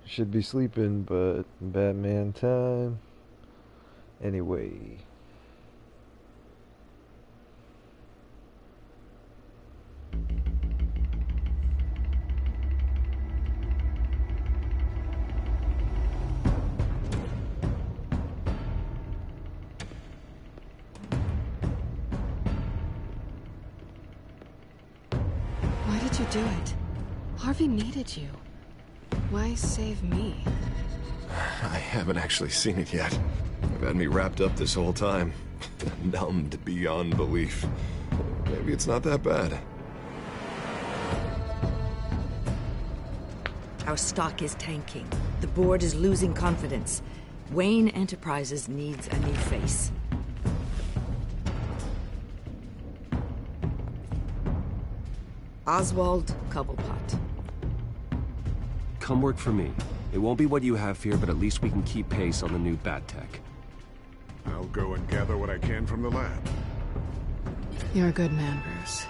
Should be sleeping, but Batman time. Anyway. Why did you do it? Harvey needed you. Why save me? I haven't actually seen it yet. They've had me wrapped up this whole time. Numbed beyond belief. Maybe it's not that bad. Our stock is tanking. The board is losing confidence. Wayne Enterprises needs a new face. Oswald Cobblepot. Come work for me. It won't be what you have here, but at least we can keep pace on the new bat tech. I'll go and gather what I can from the lab. You're a good man, Bruce.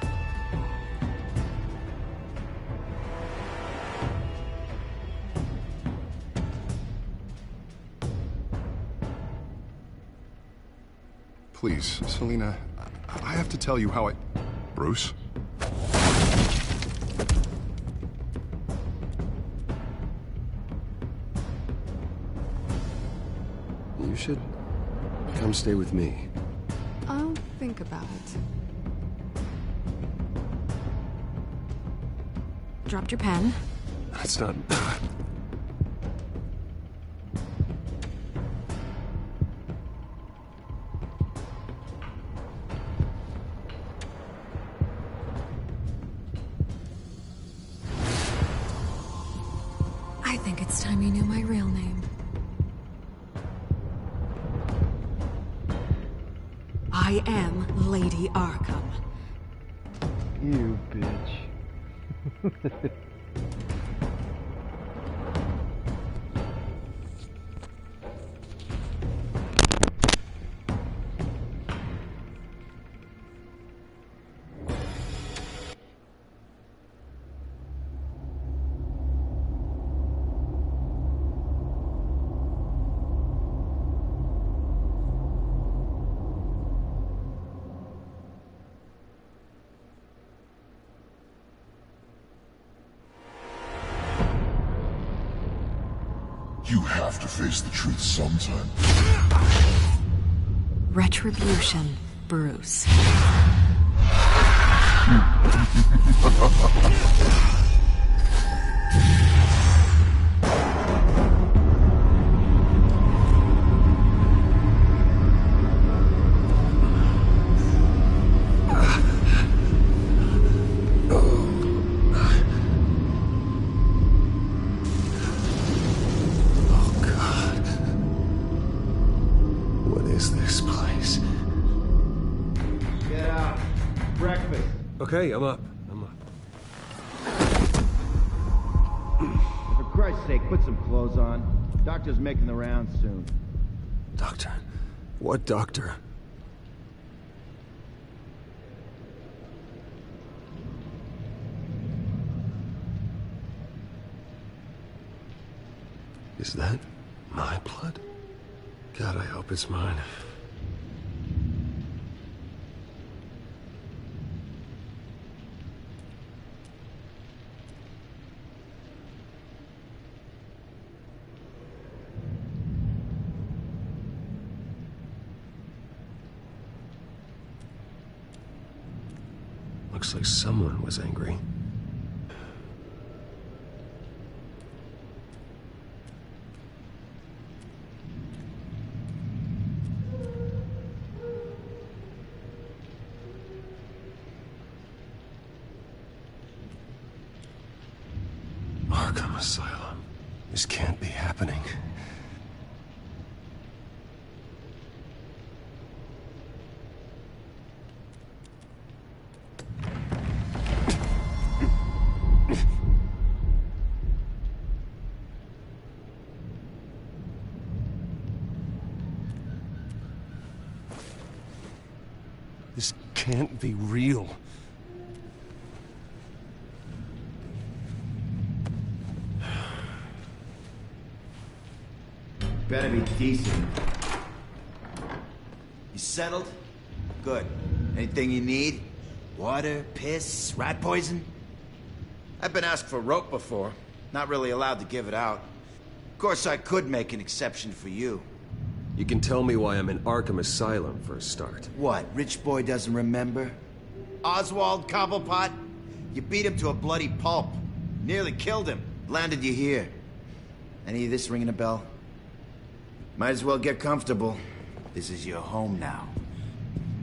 Please, Selina, I have to tell you how I... Bruce? You should come stay with me. I'll think about it. Dropped your pen. That's not... I think it's time you knew my real name. I am Lady Arkham. You bitch. You have to face the truth sometime. Retribution, Bruce. Okay, I'm up. I'm up. For Christ's sake, put some clothes on. Doctor's making the rounds soon. Doctor? What doctor? Is that my blood? God, I hope it's mine. Looks like someone was angry. Arkham Asylum. This can't be happening. This can't be real. Better be decent. You settled? Good. Anything you need? Water, piss, rat poison? I've been asked for rope before. Not really allowed to give it out. Of course, I could make an exception for you. You can tell me why I'm in Arkham Asylum for a start. What, rich boy doesn't remember? Oswald Cobblepot? You beat him to a bloody pulp. Nearly killed him. Landed you here. Any of this ringing a bell? Might as well get comfortable. This is your home now.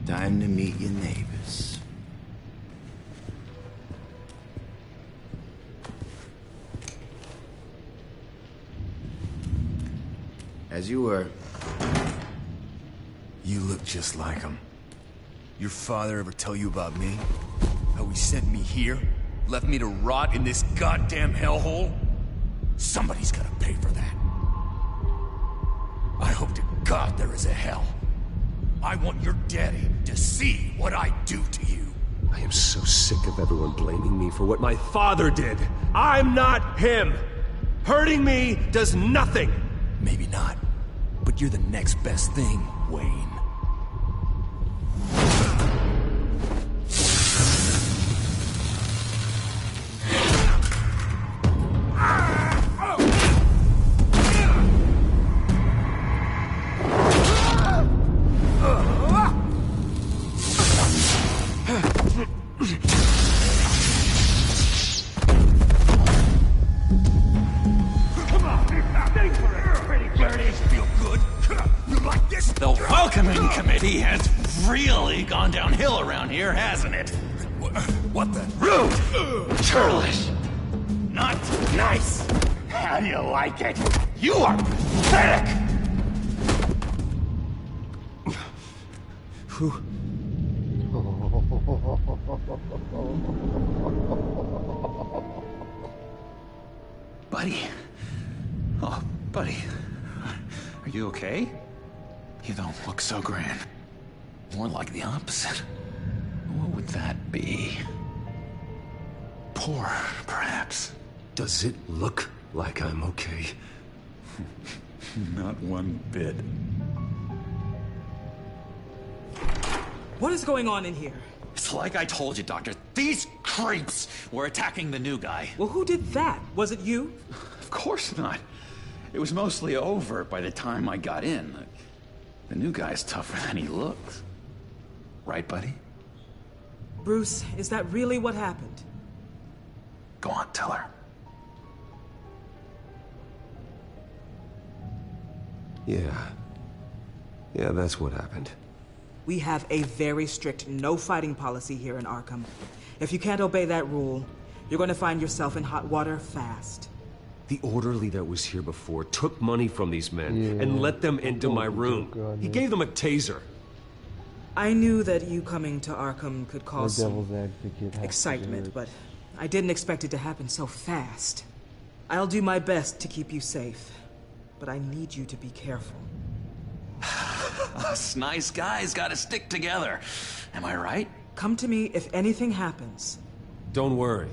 Time to meet your neighbors. As you were. You look just like him. Your father ever tell you about me? How he sent me here? Left me to rot in this goddamn hellhole? Somebody's gotta pay for that. I hope to God there is a hell. I want your daddy to see what I do to you. I am so sick of everyone blaming me for what my father did. I'm not him. Hurting me does nothing. Maybe not, but you're the next best thing, Wayne. The welcoming committee has really gone downhill around here, hasn't it? What the? Rude! Churlish! Not nice! How do you like it? You are pathetic! Buddy? Oh, buddy. Are you okay? You don't look so grand. More like the opposite. What would that be? Poor, perhaps. Does it look like I'm okay? Not one bit. What is going on in here? It's like I told you, Doctor. These creeps were attacking the new guy. Well, who did that? Was it you? Of course not. It was mostly over by the time I got in. The new guy's tougher than he looks. Right, buddy? Bruce, is that really what happened? Go on, tell her. Yeah, that's what happened. We have a very strict no fighting policy here in Arkham. If you can't obey that rule, you're going to find yourself in hot water fast. The orderly that was here before took money from these men and let them into my room. He gave them a taser. I knew that you coming to Arkham could cause some excitement, but I didn't expect it to happen so fast. I'll do my best to keep you safe, but I need you to be careful. Us nice guys gotta stick together. Am I right? Come to me if anything happens. Don't worry.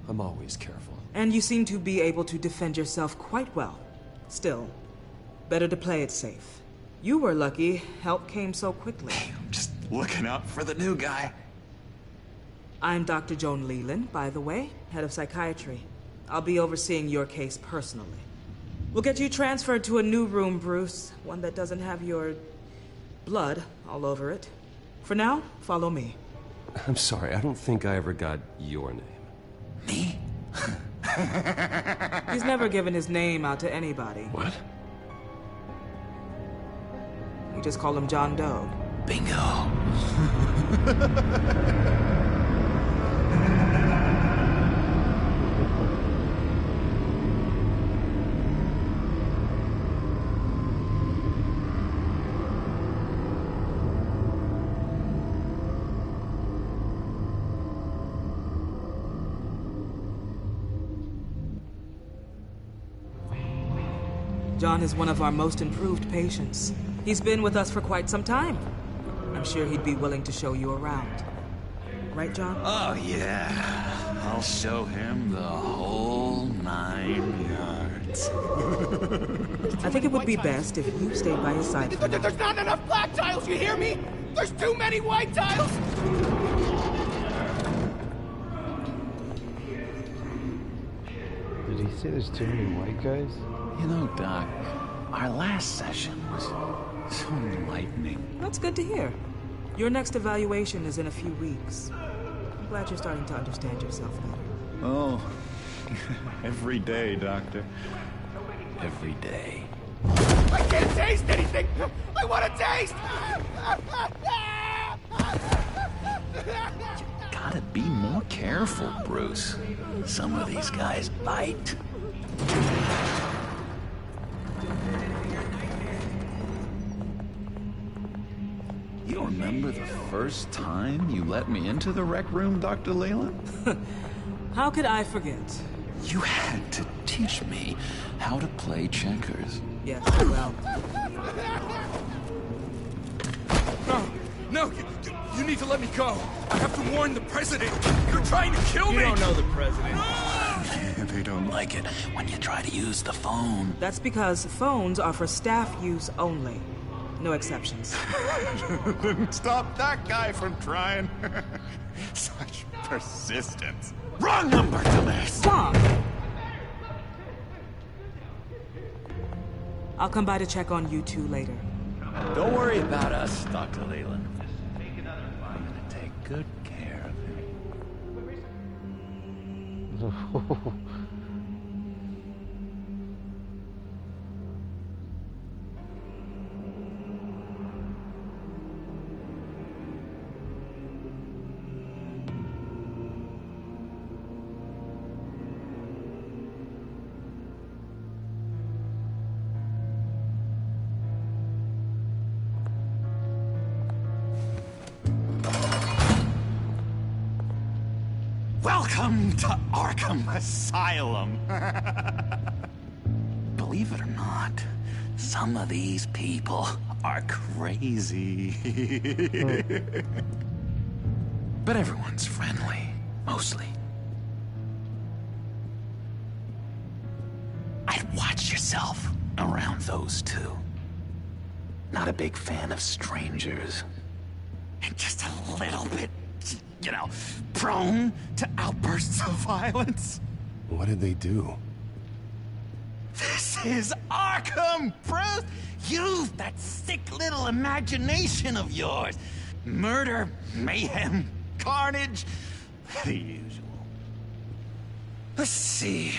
I'm always careful. And you seem to be able to defend yourself quite well. Still, better to play it safe. You were lucky help came so quickly. I'm just looking out for the new guy. I'm Dr. Joan Leland, by the way, head of psychiatry. I'll be overseeing your case personally. We'll get you transferred to a new room, Bruce. One that doesn't have your blood all over it. For now, follow me. I'm sorry, I don't think I ever got your name. Me? He's never given his name out to anybody. What? We just call him John Doe. Bingo. John is one of our most improved patients. He's been with us for quite some time. I'm sure he'd be willing to show you around. Right, John? Oh, yeah. I'll show him the whole 9 yards. I think it would be best if you stayed by his side. There's not enough black tiles, you hear me? There's too many white tiles! Did he say there's too many white guys? You know, Doc, our last session was so enlightening. That's good to hear. Your next evaluation is in a few weeks. I'm glad you're starting to understand yourself better. Oh, every day, Doctor. Every day. I can't taste anything! I want to taste! Gotta be more careful, Bruce. Some of these guys bite. You remember the first time you let me into the rec room, Dr. Leyland? How could I forget? You had to teach me how to play checkers. Yes, well... No, you need to let me go. I have to warn the president. You're trying to kill me. You don't know the president. They don't like it when you try to use the phone. That's because phones are for staff use only. No exceptions. Didn't stop that guy from trying. Such persistence. Wrong number, dumbass! Stop! I'll come by to check on you two later. Don't worry about us, Dr. Leland. I'm gonna take good care of him. Welcome to Arkham Asylum. Believe it or not, some of these people are crazy. But everyone's friendly, mostly. I'd watch yourself around those two. Not a big fan of strangers. And just a little bit, you know, prone to outbursts of violence. What did they do? This is Arkham, Bruce! Use that sick little imagination of yours. Murder, mayhem, carnage, the usual. Let's see.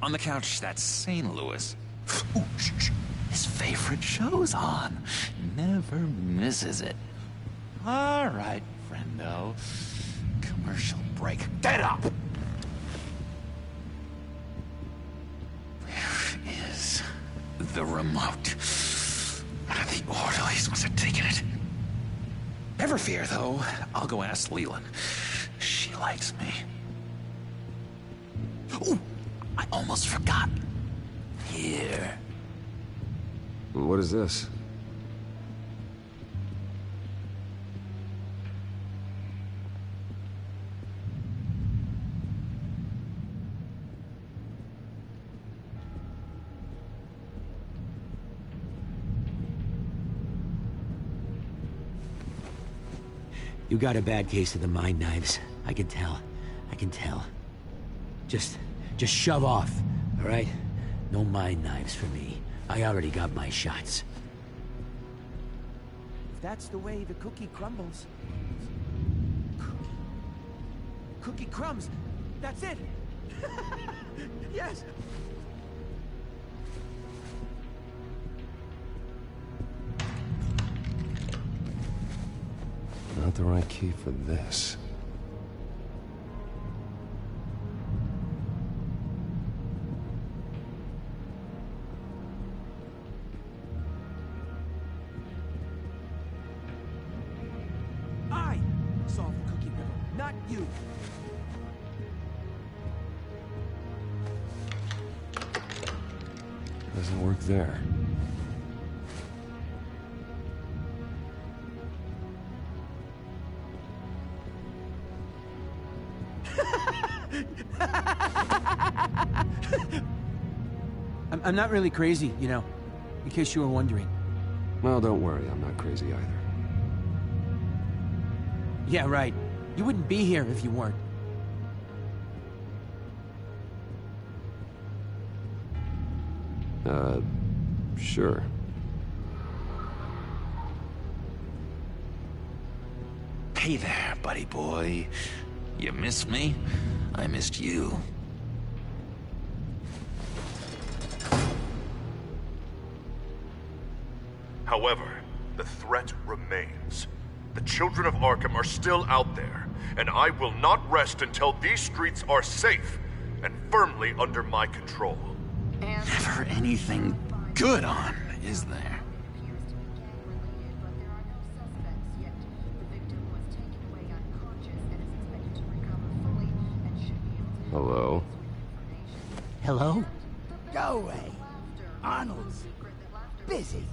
On the couch, that's St. Louis. Ooh, shh. His favorite show's on. Never misses it. All right, friendo. Commercial break. Get up! Where is the remote? One of the orderlies must have taken it. Never fear, though. I'll go ask Leland. She likes me. Ooh, I almost forgot. Here. What is this? You got a bad case of the mind knives. I can tell. I can tell. Just shove off, all right? No mind knives for me. I already got my shots. If that's the way the cookie crumbles... Cookie crumbs! That's it! Yes! Not the right key for this. I solved the cookie riddle, not you! Doesn't work there. I'm not really crazy, you know, in case you were wondering. Well, don't worry, I'm not crazy either. Yeah, right. You wouldn't be here if you weren't. Sure. Hey there, buddy boy. You missed me? I missed you. However, the threat remains. The children of Arkham are still out there, and I will not rest until these streets are safe and firmly under my control. Never anything good on, is there? Hello? Hello? Go away. Arnold's busy.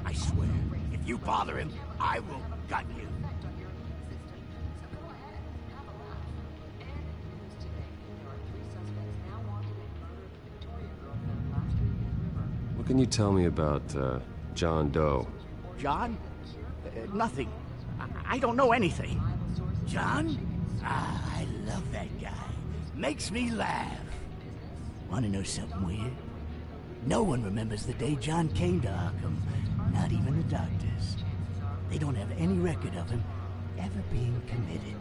I swear, if you bother him, I will gut you. What can you tell me about, John Doe? John? Nothing. I don't know anything. John? Ah, I love that guy. Makes me laugh. Want to know something weird? No one remembers the day John came to Arkham. Not even the doctors. They don't have any record of him ever being committed.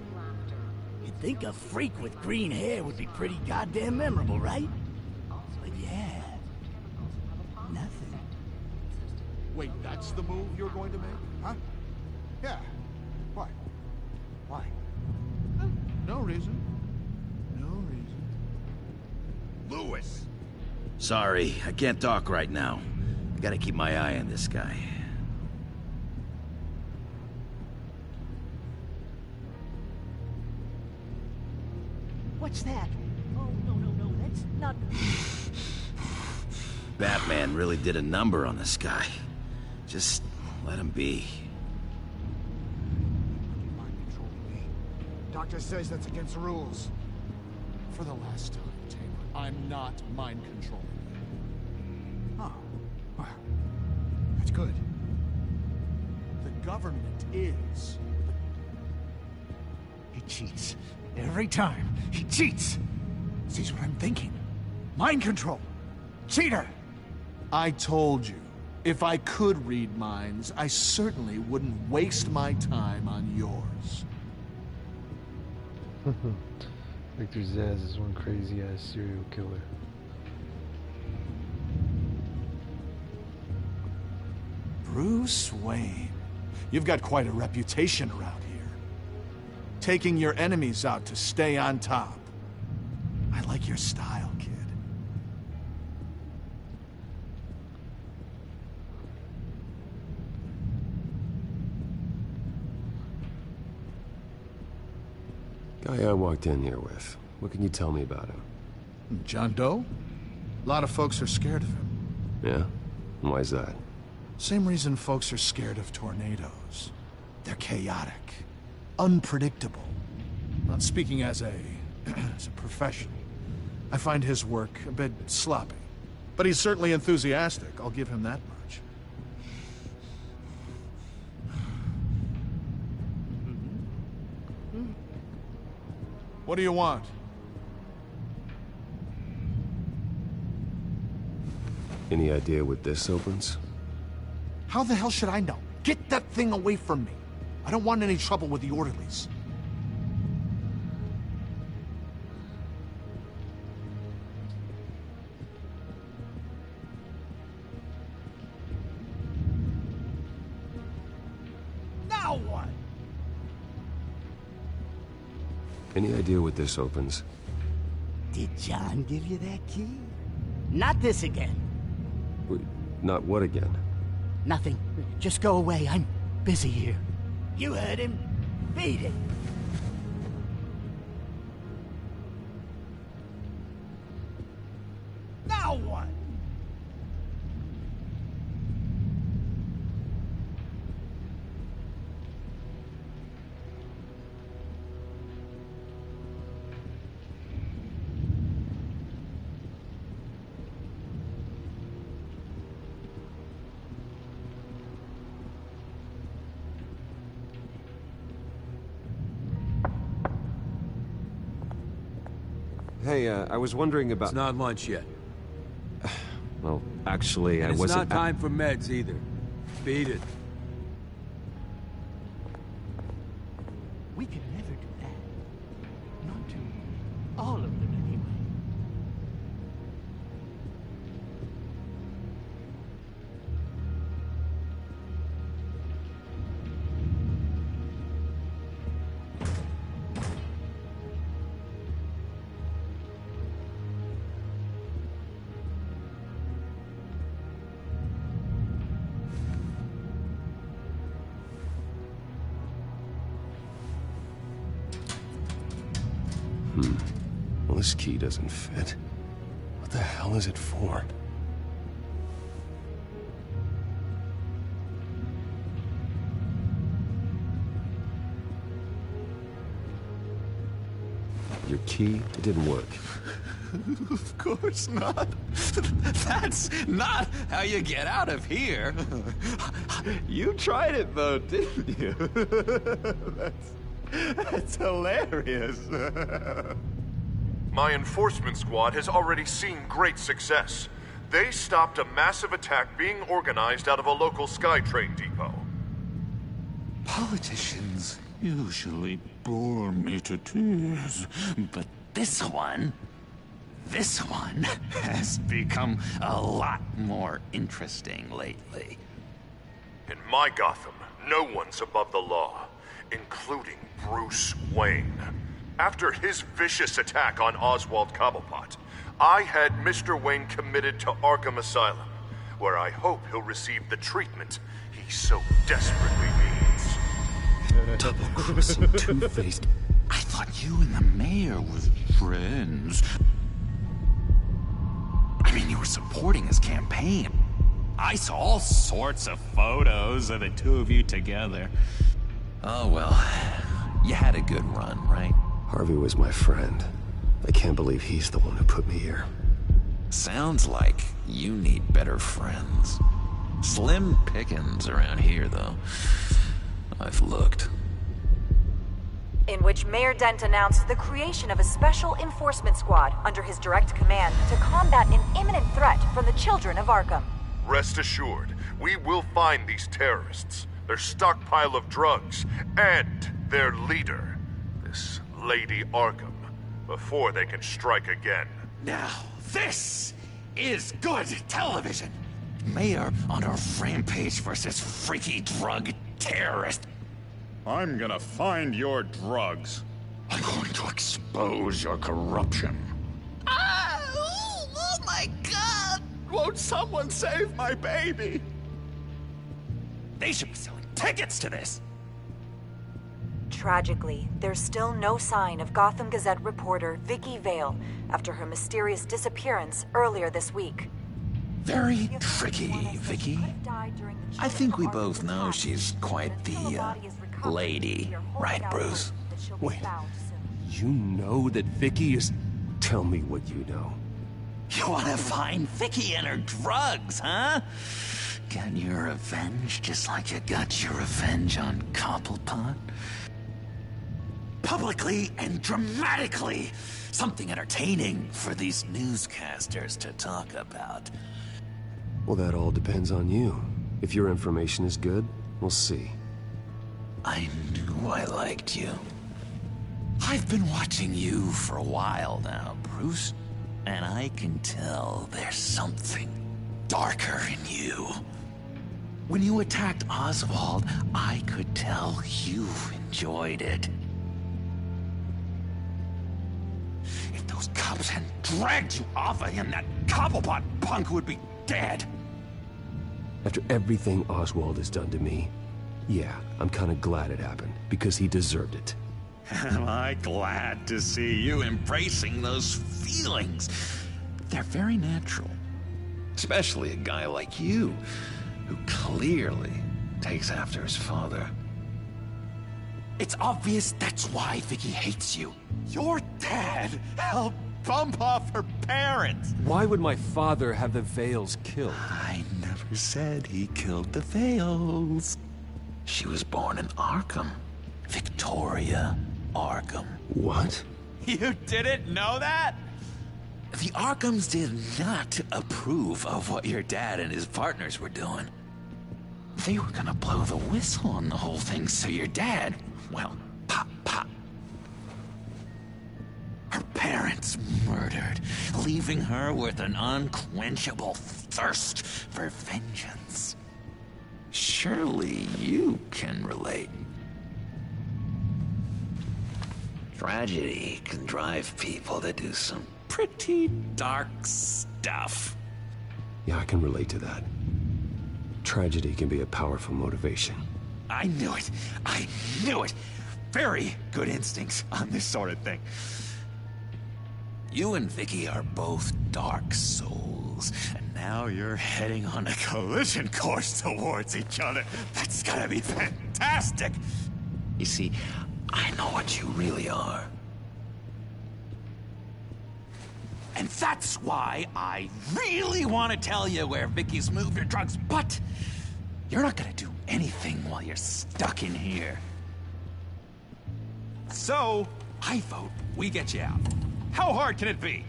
You'd think a freak with green hair would be pretty goddamn memorable, right? But yeah, nothing. Wait, that's the move you're going to make? Huh? Yeah. Why? Why? No reason. No reason. Lewis! Sorry, I can't talk right now. I gotta keep my eye on this guy. What's that? Oh, no, that's not... Batman really did a number on this guy. Just let him be. Mind controlling me. Doctor says that's against the rules. For the last time, Taylor, I'm not mind controlling you. Oh, well, that's good. The government is. He cheats. Every time, he cheats. Sees what I'm thinking. Mind control. Cheater! I told you, if I could read minds, I certainly wouldn't waste my time on yours. Victor Zsasz is one crazy-ass serial killer. Bruce Wayne. You've got quite a reputation around here. Taking your enemies out to stay on top. I like your style, kid. Guy I walked in here with. What can you tell me about him? John Doe? A lot of folks are scared of him. Yeah? And why's that? Same reason folks are scared of tornadoes. They're chaotic, unpredictable. Not speaking as a professional, I find his work a bit sloppy. But he's certainly enthusiastic, I'll give him that much. What do you want? Any idea what this opens? How the hell should I know? Get that thing away from me. I don't want any trouble with the orderlies. Now what? Any idea what this opens? Did John give you that key? Not this again. Wait, not what again? Nothing. Just go away. I'm busy here. You heard him. Beat it. Now what? Hey, I was wondering about... It's not lunch yet. Well, actually, I It's wasn't... not time for meds either. Beat it. We could never do that. Not to all of them, anyway. Well, this key doesn't fit. What the hell is it for? Your key, it didn't work. Of course not. That's not how you get out of here. You tried it though, didn't you? That's hilarious. My enforcement squad has already seen great success. They stopped a massive attack being organized out of a local SkyTrain depot. Politicians usually bore me to tears, but this one has become a lot more interesting lately. In my Gotham, no one's above the law, including Bruce Wayne. After his vicious attack on Oswald Cobblepot, I had Mr. Wayne committed to Arkham Asylum, where I hope he'll receive the treatment he so desperately needs. Double-crossing, two-faced. I thought you and the mayor were friends. I mean, you were supporting his campaign. I saw all sorts of photos of the two of you together. Oh, well, you had a good run, right? Harvey was my friend. I can't believe he's the one who put me here. Sounds like you need better friends. Slim pickings around here, though. I've looked. In which Mayor Dent announced the creation of a special enforcement squad under his direct command to combat an imminent threat from the children of Arkham. Rest assured, we will find these terrorists, their stockpile of drugs, and their leader, this Lady Arkham, before they can strike again. Now, this is good television. Mayor on a rampage versus freaky drug terrorist. I'm gonna find your drugs. I'm going to expose your corruption. Oh my God! Won't someone save my baby? They should be selling tickets to this. Tragically, there's still no sign of Gotham Gazette reporter Vicky Vale after her mysterious disappearance earlier this week. Very tricky, Vicky. I think we both know she's quite the, lady, right, Bruce? Wait, you know that Vicky is... Tell me what you know. You want to find Vicky and her drugs, huh? Get your revenge just like you got your revenge on Cobblepot? Publicly and dramatically! Something entertaining for these newscasters to talk about. Well, that all depends on you. If your information is good, we'll see. I knew I liked you. I've been watching you for a while now, Bruce. And I can tell there's something darker in you. When you attacked Oswald, I could tell you enjoyed it. If those cops hadn't dragged you off of him, that Cobblepot punk would be dead. After everything Oswald has done to me, yeah, I'm kind of glad it happened, because he deserved it. Am I glad to see you embracing those feelings? They're very natural. Especially a guy like you, who clearly takes after his father. It's obvious that's why Vicky hates you. Your dad helped bump off her parents. Why would my father have the Vales killed? I never said he killed the Vales. She was born in Arkham. Victoria Arkham. What? You didn't know that? The Arkhams did not approve of what your dad and his partners were doing. They were gonna blow the whistle on the whole thing, so your dad, well, pop, pop. Her parents murdered, leaving her with an unquenchable thirst for vengeance. Surely you can relate. Tragedy can drive people to do some pretty dark stuff. Yeah, I can relate to that. Tragedy can be a powerful motivation. I knew it. I knew it. Very good instincts on this sort of thing. You and Vicky are both dark souls, and now you're heading on a collision course towards each other. That's gotta be fantastic. You see, I know what you really are. And that's why I really want to tell you where Vicky's moved her drugs, but you're not gonna do anything while you're stuck in here. So, I vote we get you out. How hard can it be?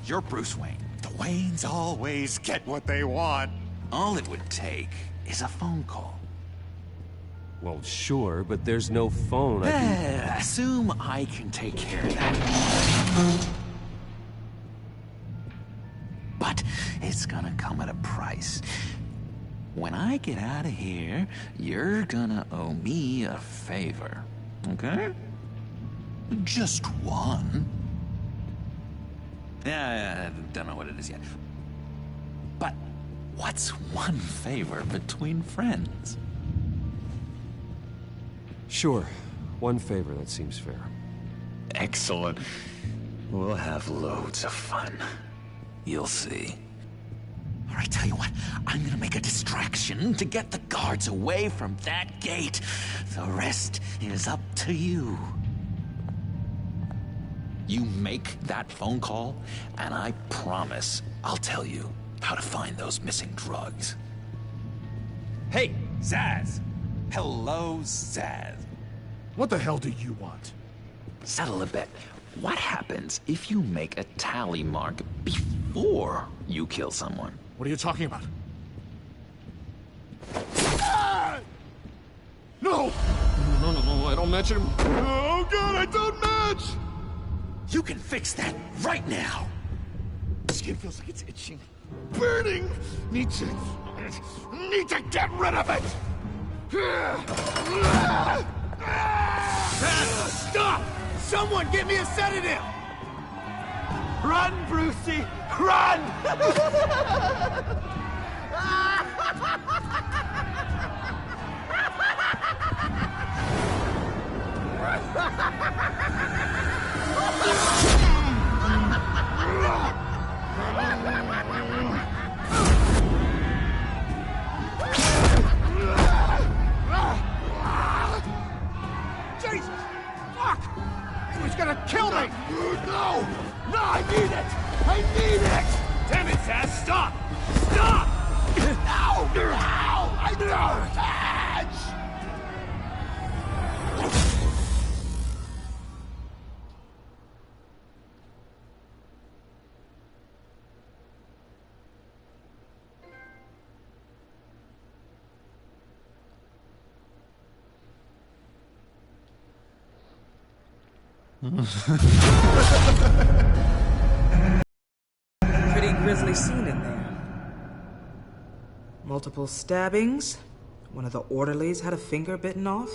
You're Bruce Wayne. The Waynes always get what they want. All it would take is a phone call. Well, sure, but there's no phone. I can... Assume I can take care of that. But it's gonna come at a price. When I get out of here, you're gonna owe me a favor, okay? Just one. Yeah, I don't know what it is yet. But what's one favor between friends? Sure. One favor, that seems fair. Excellent. We'll have loads of fun. You'll see. All right, tell you what. I'm gonna make a distraction to get the guards away from that gate. The rest is up to you. You make that phone call, and I promise I'll tell you how to find those missing drugs. Hey, Zsasz! Hello, Zsasz. What the hell do you want? Settle a bet. What happens if you make a tally mark before you kill someone? What are you talking about? Ah! No! No, I don't match him. Oh, God, I don't match! You can fix that right now! Skin feels like it's itching. Burning! Need to get rid of it! Stop! Someone get me a sedative! Run, Brucey! Run! Jesus! Fuck! He's gonna kill me! No! No, I need it! I need it! Damn it, Zsasz! Stop! Stop! No! No! I don't catch! Pretty grisly scene in there. Multiple stabbings. One of the orderlies had a finger bitten off.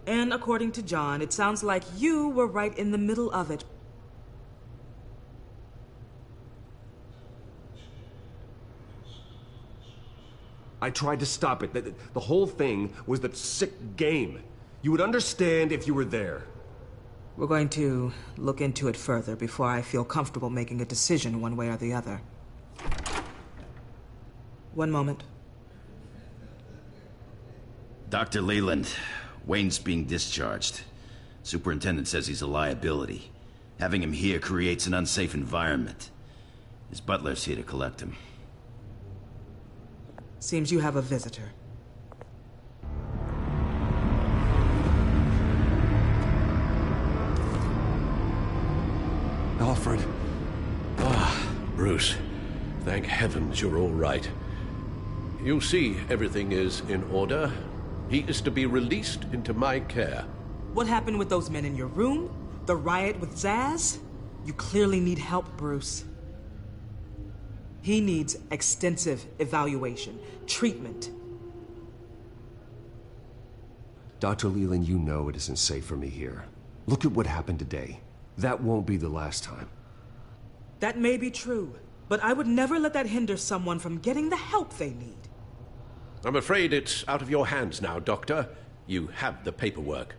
And according to John, it sounds like you were right in the middle of it. I tried to stop it. The whole thing was that sick game. You would understand if you were there. We're going to look into it further before I feel comfortable making a decision one way or the other. One moment. Dr. Leland, Wayne's being discharged. Superintendent says he's a liability. Having him here creates an unsafe environment. His butler's here to collect him. Seems you have a visitor. Alfred, Bruce. Thank heavens you're all right. You see, everything is in order. He is to be released into my care. What happened with those men in your room? The riot with Zaz? You clearly need help, Bruce. He needs extensive evaluation, treatment. Dr. Leland, you know it isn't safe for me here. Look at what happened today. That won't be the last time. That may be true, but I would never let that hinder someone from getting the help they need. I'm afraid it's out of your hands now, Doctor. You have the paperwork.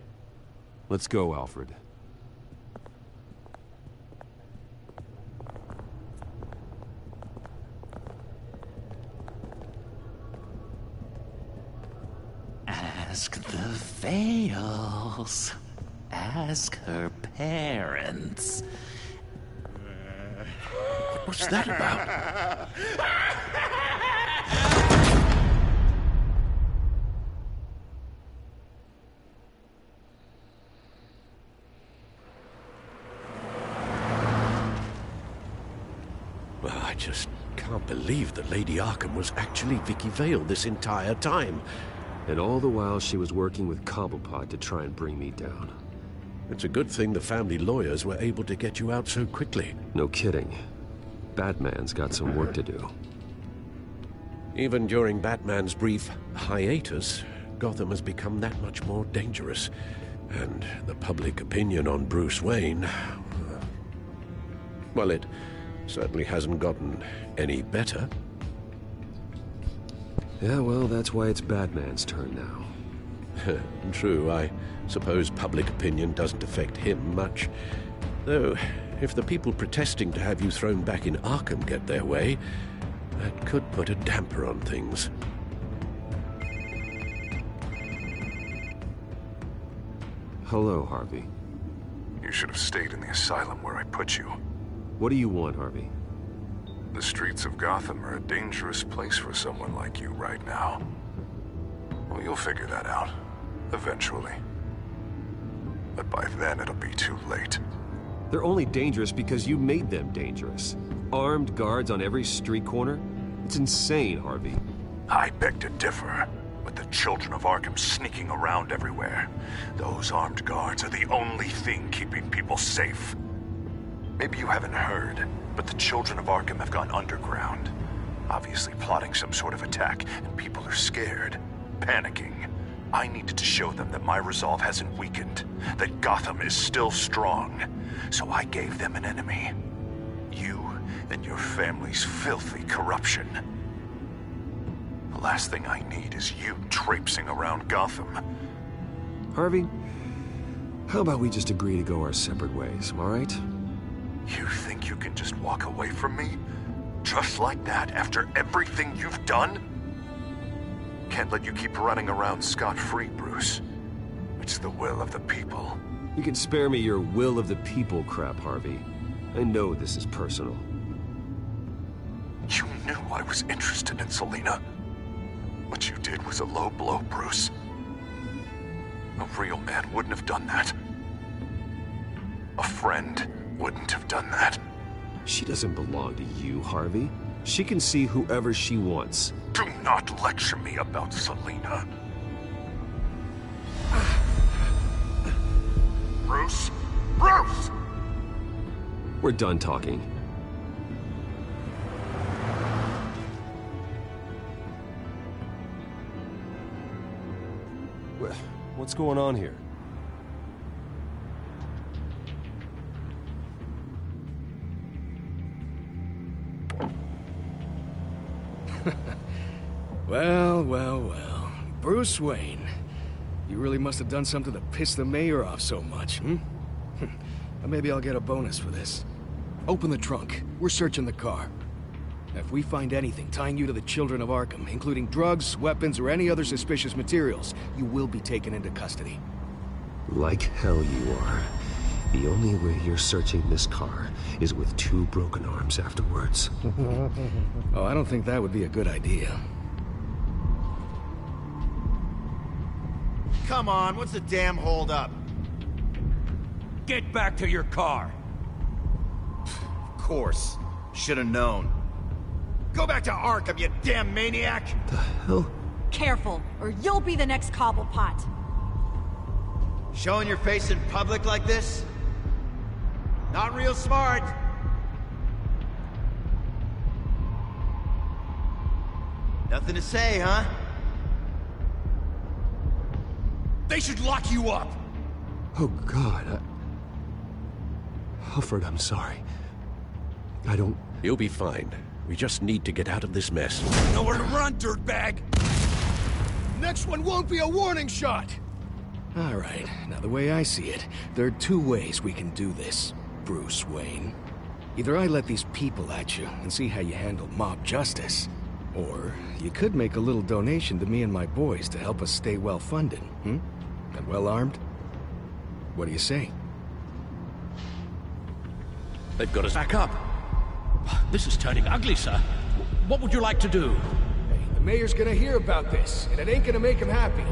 Let's go, Alfred. Ask the Vales. Ask her parents. What was that about? Well, I just can't believe that Lady Arkham was actually Vicky Vale this entire time. And all the while she was working with Cobblepot to try and bring me down. It's a good thing the family lawyers were able to get you out so quickly. No kidding. Batman's got some work to do. Even during Batman's brief hiatus, Gotham has become that much more dangerous. And the public opinion on Bruce Wayne... well, it certainly hasn't gotten any better. Yeah, well, that's why it's Batman's turn now. True, I suppose public opinion doesn't affect him much. Though, if the people protesting to have you thrown back in Arkham get their way, that could put a damper on things. Hello, Harvey. You should have stayed in the asylum where I put you. What do you want, Harvey? The streets of Gotham are a dangerous place for someone like you right now. Well, you'll figure that out. Eventually. But by then, it'll be too late. They're only dangerous because you made them dangerous. Armed guards on every street corner? It's insane, Harvey. I beg to differ. With the children of Arkham sneaking around everywhere, those armed guards are the only thing keeping people safe. Maybe you haven't heard, but the children of Arkham have gone underground. Obviously plotting some sort of attack, and people are scared, panicking. I needed to show them that my resolve hasn't weakened, that Gotham is still strong. So I gave them an enemy. You and your family's filthy corruption. The last thing I need is you traipsing around Gotham. Harvey, how about we just agree to go our separate ways, all right? You think you can just walk away from me? Just like that, after everything you've done? Can't let you keep running around scot-free, Bruce. It's the will of the people. You can spare me your will of the people crap, Harvey. I know this is personal. You knew I was interested in Selina. What you did was a low blow, Bruce. A real man wouldn't have done that. A friend wouldn't have done that. She doesn't belong to you, Harvey. She can see whoever she wants. Do not lecture me about Selina. Bruce? Bruce! We're done talking. What's going on here? Well, well, well. Bruce Wayne. You really must have done something to piss the mayor off so much, hmm? Maybe I'll get a bonus for this. Open the trunk. We're searching the car. If we find anything tying you to the children of Arkham, including drugs, weapons, or any other suspicious materials, you will be taken into custody. Like hell you are. The only way you're searching this car is with 2 broken arms afterwards. Oh, I don't think that would be a good idea. Come on, what's the damn holdup? Get back to your car. Of course. Should have known. Go back to Arkham, you damn maniac! The hell? Careful, or you'll be the next Cobblepot. Showing your face in public like this? Not real smart. Nothing to say, huh? They should lock you up! Oh, God. Alfred, I'm sorry. I don't... You'll be fine. We just need to get out of this mess. Nowhere to run, dirtbag! Next one won't be a warning shot! All right, now the way I see it, there are two ways we can do this, Bruce Wayne. Either I let these people at you and see how you handle mob justice, or you could make a little donation to me and my boys to help us stay well-funded, And well-armed? What do you say? They've got us back up. This is turning ugly, sir. What would you like to do? Hey, the mayor's gonna hear about this, and it ain't gonna make him happy.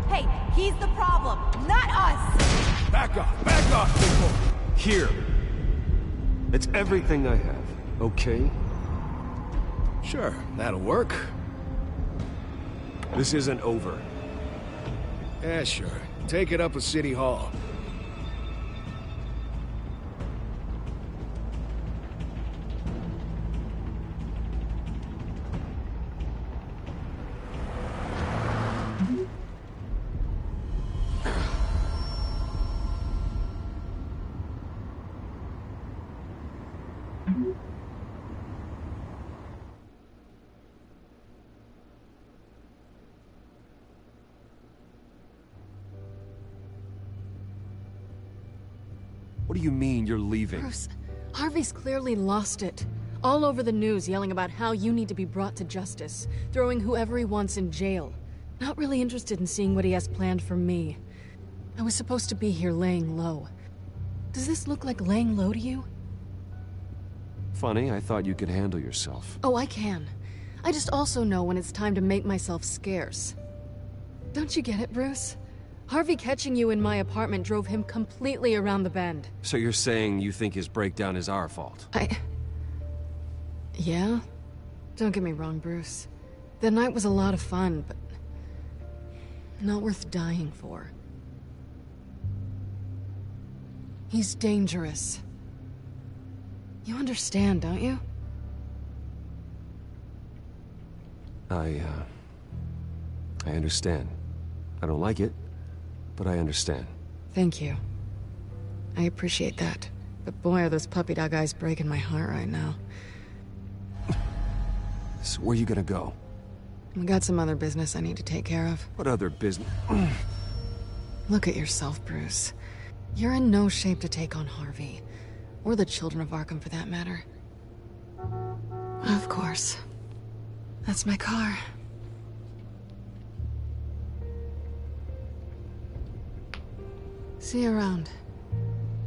Hey, he's the problem, not us! Back off, people! Here. It's everything I have, okay? Sure, that'll work. This isn't over. Yeah, sure. Take it up with City Hall. What do you mean you're leaving? Bruce, Harvey's clearly lost it. All over the news yelling about how you need to be brought to justice, throwing whoever he wants in jail. Not really interested in seeing what he has planned for me. I was supposed to be here laying low. Does this look like laying low to you? Funny, I thought you could handle yourself. Oh, I can. I just also know when it's time to make myself scarce. Don't you get it, Bruce? Harvey catching you in my apartment drove him completely around the bend. So you're saying you think his breakdown is our fault? Yeah? Don't get me wrong, Bruce. The night was a lot of fun, but not worth dying for. He's dangerous. You understand, don't you? I understand. I don't like it, but I understand. Thank you. I appreciate that. But boy, are those puppy dog eyes breaking my heart right now. So where are you gonna go? We got some other business I need to take care of. What other business? Look at yourself, Bruce. You're in no shape to take on Harvey. Or the children of Arkham, for that matter. Of course. That's my car. See you around.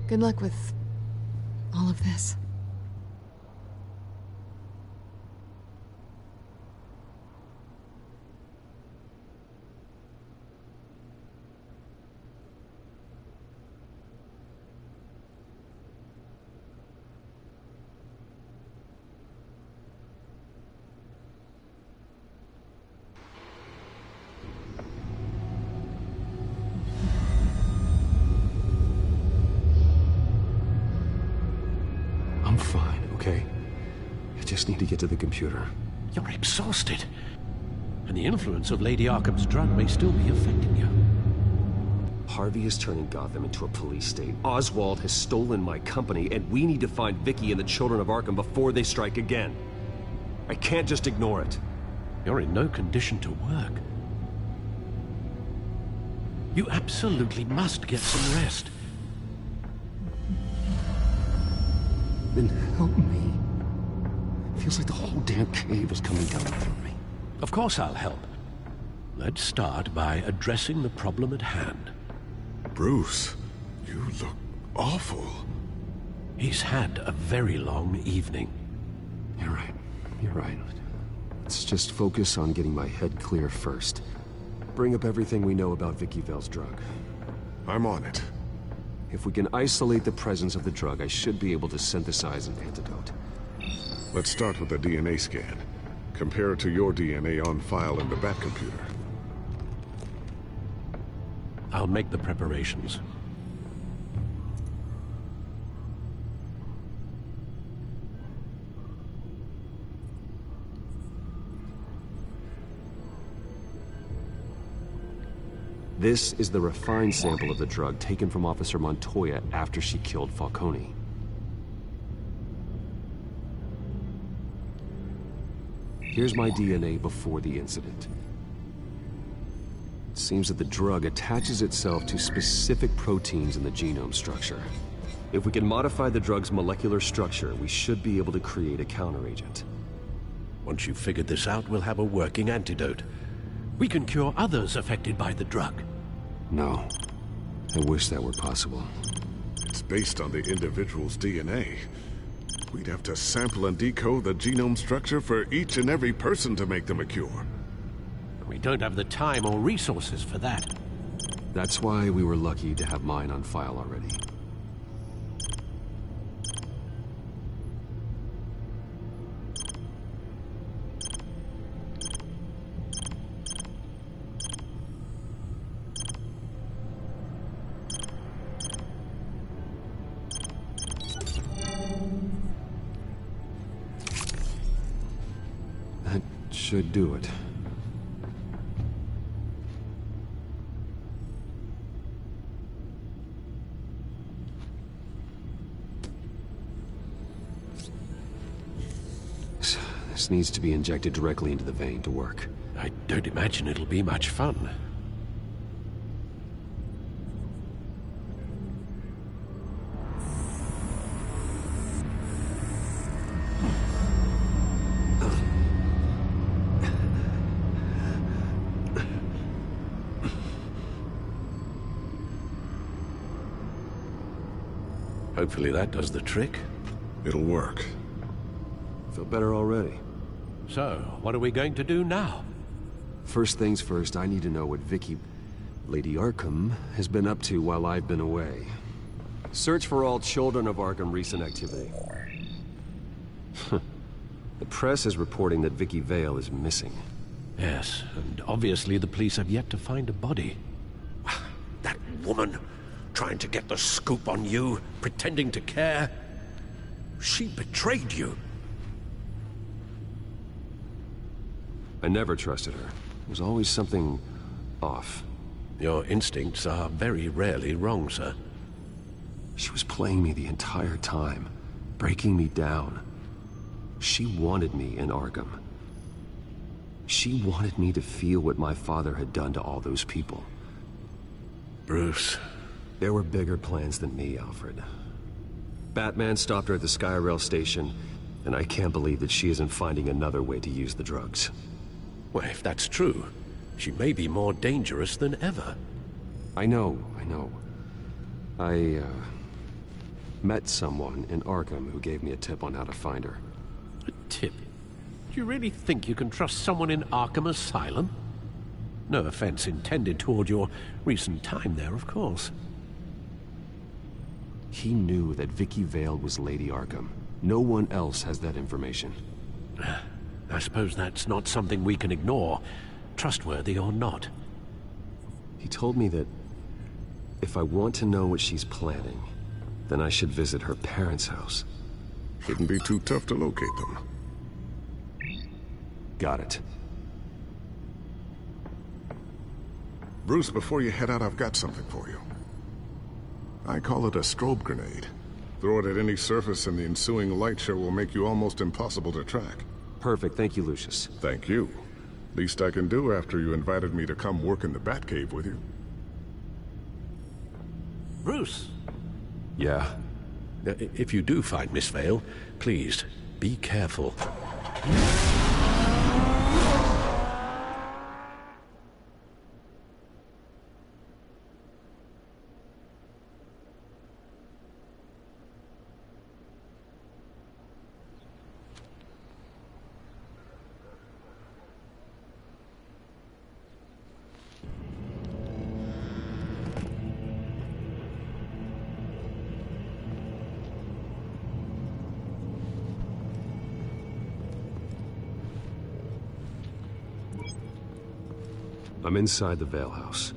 Good luck with all of this. I'm fine, okay? I just need to get to the computer. You're exhausted. And the influence of Lady Arkham's drug may still be affecting you. Harvey is turning Gotham into a police state. Oswald has stolen my company, and we need to find Vicky and the children of Arkham before they strike again. I can't just ignore it. You're in no condition to work. You absolutely must get some rest. Then help me. Feels like the whole damn cave is coming down on me. Of course I'll help. Let's start by addressing the problem at hand. Bruce, you look awful. He's had a very long evening. You're right. You're right. Let's just focus on getting my head clear first. Bring up everything we know about Vicky Vale's drug. I'm on it. If we can isolate the presence of the drug, I should be able to synthesize an antidote. Let's start with the DNA scan. Compare it to your DNA on file in the Bat computer. I'll make the preparations. This is the refined sample of the drug taken from Officer Montoya after she killed Falcone. Here's my DNA before the incident. It seems that the drug attaches itself to specific proteins in the genome structure. If we can modify the drug's molecular structure, we should be able to create a counteragent. Once you've figured this out, we'll have a working antidote. We can cure others affected by the drug. No. I wish that were possible. It's based on the individual's DNA. We'd have to sample and decode the genome structure for each and every person to make them a cure. We don't have the time or resources for that. That's why we were lucky to have mine on file already. That should do it. This needs to be injected directly into the vein to work. I don't imagine it'll be much fun. Hopefully that does the trick. It'll work. Feel better already. So, what are we going to do now? First things first, I need to know what Vicky, Lady Arkham, has been up to while I've been away. Search for all children of Arkham recent activity. The press is reporting that Vicky Vale is missing. Yes, and obviously the police have yet to find a body. That woman, trying to get the scoop on you, pretending to care. She betrayed you. I never trusted her. There was always something off. Your instincts are very rarely wrong, sir. She was playing me the entire time, breaking me down. She wanted me in Arkham. She wanted me to feel what my father had done to all those people. Bruce. There were bigger plans than me, Alfred. Batman stopped her at the Skyrail station, and I can't believe that she isn't finding another way to use the drugs. Well, if that's true, she may be more dangerous than ever. I know. I met someone in Arkham who gave me a tip on how to find her. A tip? Do you really think you can trust someone in Arkham Asylum? No offense intended toward your recent time there, of course. He knew that Vicky Vale was Lady Arkham. No one else has that information. I suppose that's not something we can ignore, trustworthy or not. He told me that if I want to know what she's planning, then I should visit her parents' house. Shouldn't be too tough to locate them. Got it. Bruce, before you head out, I've got something for you. I call it a strobe grenade. Throw it at any surface and the ensuing light show will make you almost impossible to track. Perfect, thank you, Lucius. Thank you. Least I can do after you invited me to come work in the Batcave with you. Bruce! Yeah? If you do find Miss Vale, please, be careful. I'm inside the Vale House.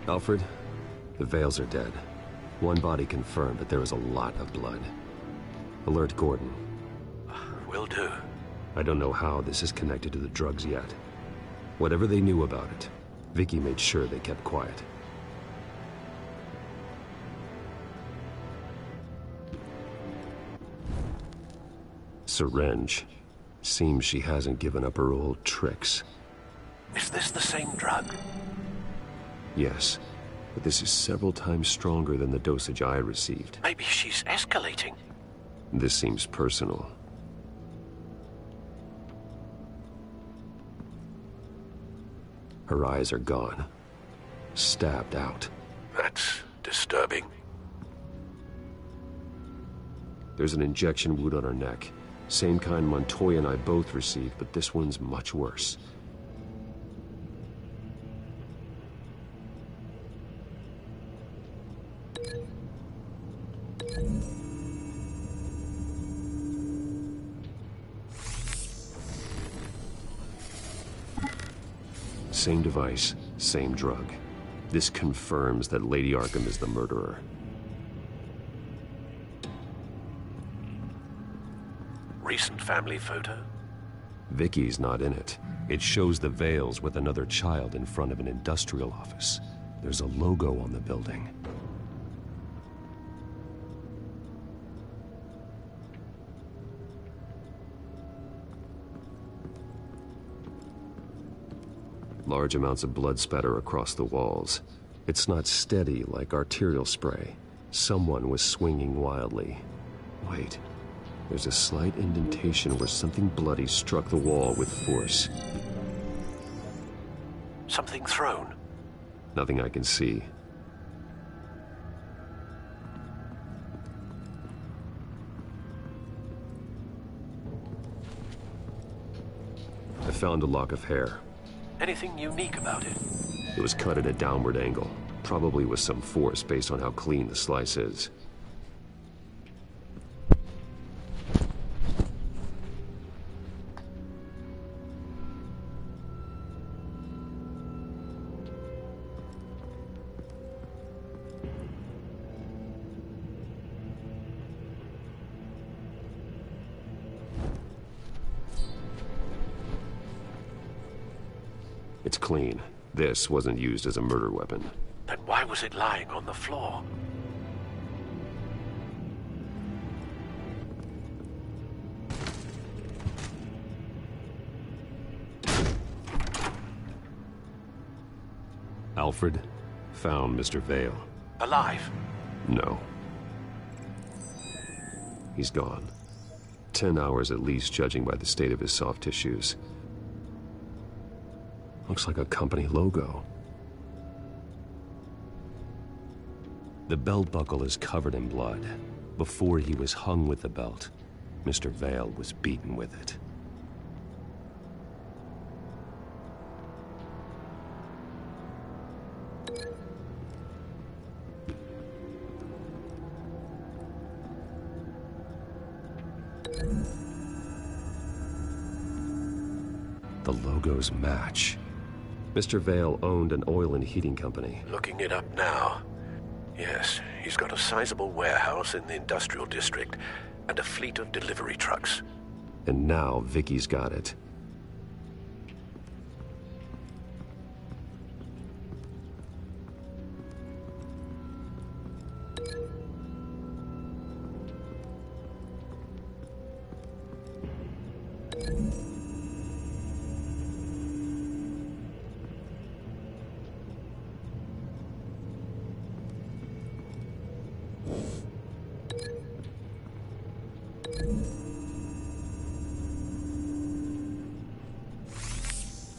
Alfred, the Vales are dead. One body confirmed, but there is a lot of blood. Alert Gordon. Will do. I don't know how this is connected to the drugs yet. Whatever they knew about it, Vicky made sure they kept quiet. Syringe. Seems she hasn't given up her old tricks. Is this the same drug? Yes, but this is several times stronger than the dosage I received. Maybe she's escalating. This seems personal. Her eyes are gone. Stabbed out. That's disturbing. There's an injection wound on her neck. Same kind Montoya and I both received, but this one's much worse. Same device, same drug. This confirms that Lady Arkham is the murderer. Recent family photo? Vicky's not in it. It shows the Vales with another child in front of an industrial office. There's a logo on the building. Large amounts of blood spatter across the walls. It's not steady like arterial spray. Someone was swinging wildly. Wait, there's a slight indentation where something bloody struck the wall with force. Something thrown? Nothing I can see. I found a lock of hair. Anything unique about it? It was cut at a downward angle, probably with some force based on how clean the slice is. It's clean. This wasn't used as a murder weapon. Then why was it lying on the floor? Alfred found Mr. Vale. Alive? No. He's gone. 10 hours at least, judging by the state of his soft tissues. Looks like a company logo. The belt buckle is covered in blood. Before he was hung with the belt, Mr. Vale was beaten with it. The logos match. Mr. Vale owned an oil and heating company. Looking it up now. Yes, he's got a sizable warehouse in the industrial district and a fleet of delivery trucks. And now Vicky's got it.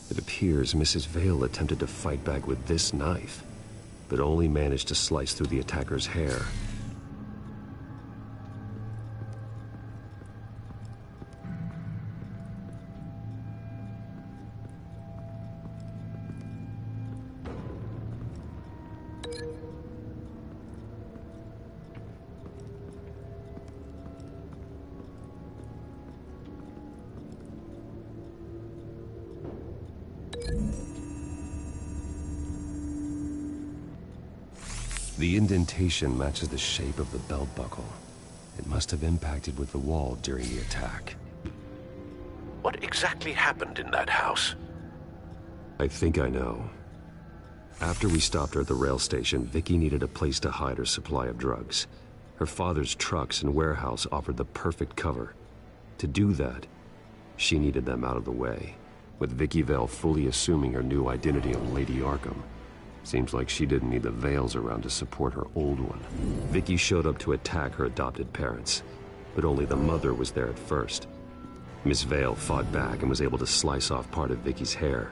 It appears Mrs. Vale attempted to fight back with this knife, but only managed to slice through the attacker's hair. The indentation matches the shape of the belt buckle. It must have impacted with the wall during the attack. What exactly happened in that house? I think I know. After we stopped her at the rail station, Vicky needed a place to hide her supply of drugs. Her father's trucks and warehouse offered the perfect cover. To do that, she needed them out of the way, with Vicky Vale fully assuming her new identity of Lady Arkham. Seems like she didn't need the veils around to support her old one. Vicky showed up to attack her adopted parents, but only the mother was there at first. Miss Vale fought back and was able to slice off part of Vicky's hair.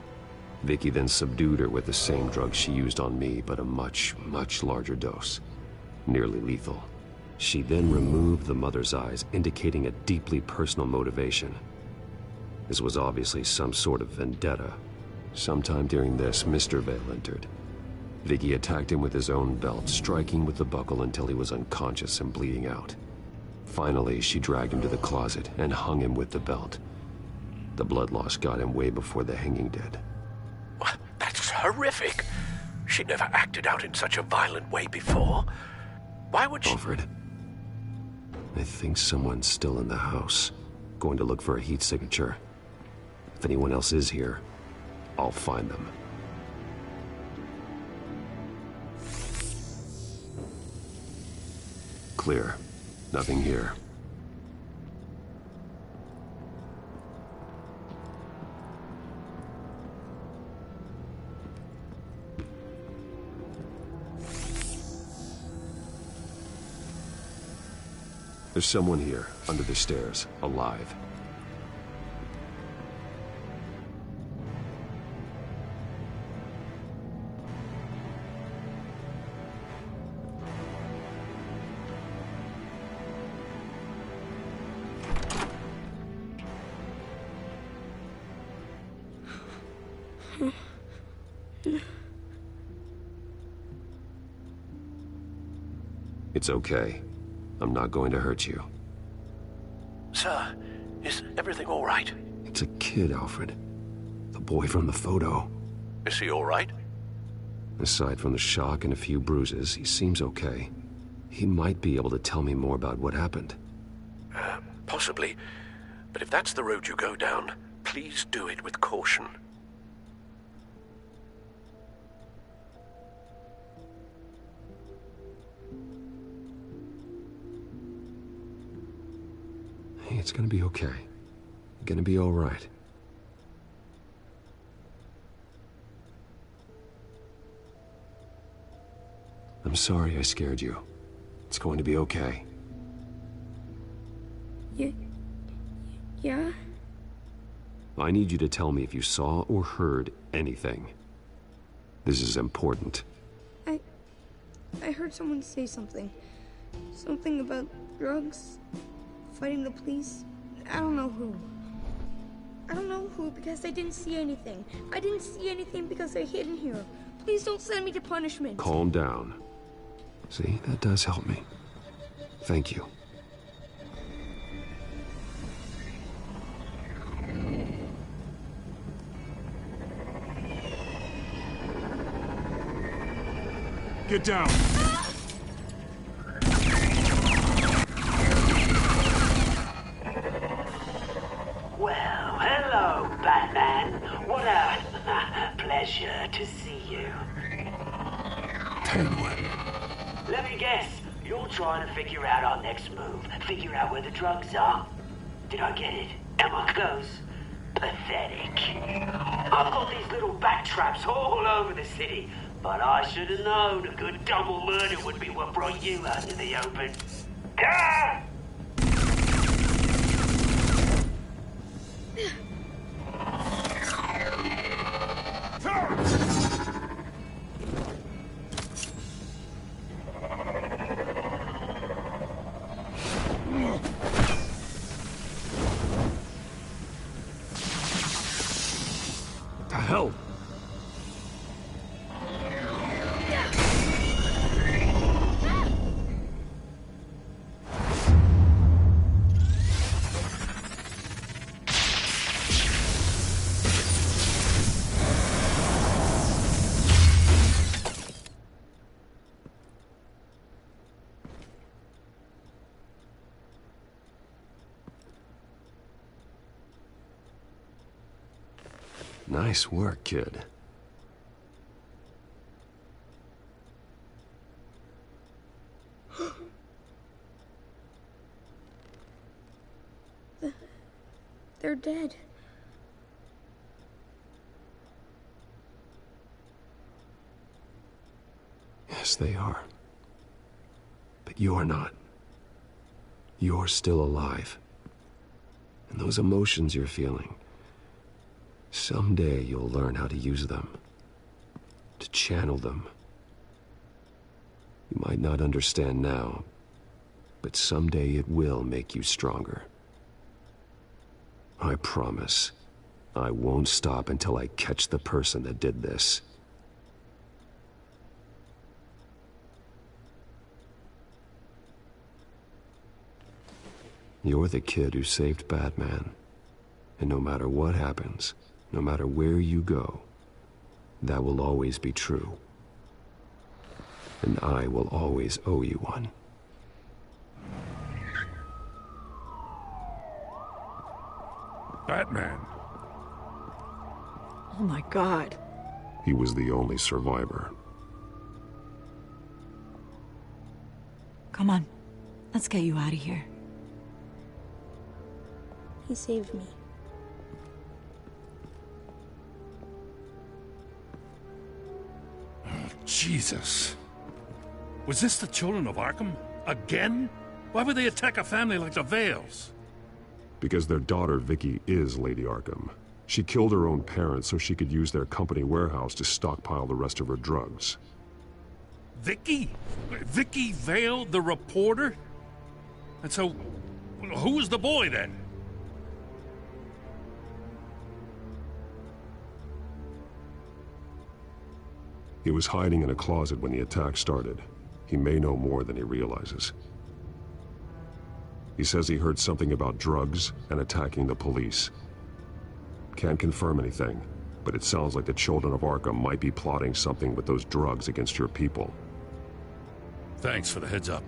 Vicky then subdued her with the same drug she used on me, but a much, much larger dose. Nearly lethal. She then removed the mother's eyes, indicating a deeply personal motivation. This was obviously some sort of vendetta. Sometime during this, Mr. Vale entered. Vicky attacked him with his own belt, striking with the buckle until he was unconscious and bleeding out. Finally, she dragged him to the closet and hung him with the belt. The blood loss got him way before the hanging did. That's horrific. She never acted out in such a violent way before. Why would she... Alfred, I think someone's still in the house. Going to look for a heat signature. If anyone else is here, I'll find them. Clear. Nothing here. There's someone here, under the stairs, alive. It's okay. I'm not going to hurt you. Sir, is everything all right? It's a kid, Alfred. The boy from the photo. Is he all right? Aside from the shock and a few bruises, he seems okay. He might be able to tell me more about what happened. Possibly. But if that's the road you go down, please do it with caution. Hey, it's gonna be okay. You're gonna be all right. I'm sorry I scared you. It's going to be okay. Yeah? I need you to tell me if you saw or heard anything. This is important. I heard someone say something. Something about drugs, fighting the police. I don't know who. I don't know who because I didn't see anything. I didn't see anything because I hid in here. Please don't send me to punishment. Calm down. See, that does help me. Thank you. Get down. Well, hello, Batman. What a pleasure to see you. Let me guess, you're trying to figure out our next move. Figure out where the drugs are. Did I get it? Am I close? Pathetic. I've got these little bat traps all over the city, but I should have known a good double murder would be what brought you out to the open. Ah! The hell? Nice work, kid. They're dead. Yes, they are. But you're not. You're still alive. And those emotions you're feeling, someday you'll learn how to use them. To channel them. You might not understand now, but someday it will make you stronger. I promise, I won't stop until I catch the person that did this. You're the kid who saved Batman. And no matter what happens, no matter where you go, that will always be true. And I will always owe you one. Batman. Oh my God. He was the only survivor. Come on. Let's get you out of here. He saved me. Jesus. Was this the children of Arkham? Again? Why would they attack a family like the Vales? Because their daughter, Vicky, is Lady Arkham. She killed her own parents so she could use their company warehouse to stockpile the rest of her drugs. Vicky? Vicky Vale, the reporter? And so, who was the boy then? He was hiding in a closet when the attack started. He may know more than he realizes. He says he heard something about drugs and attacking the police. Can't confirm anything, but it sounds like the children of Arkham might be plotting something with those drugs against your people. Thanks for the heads up.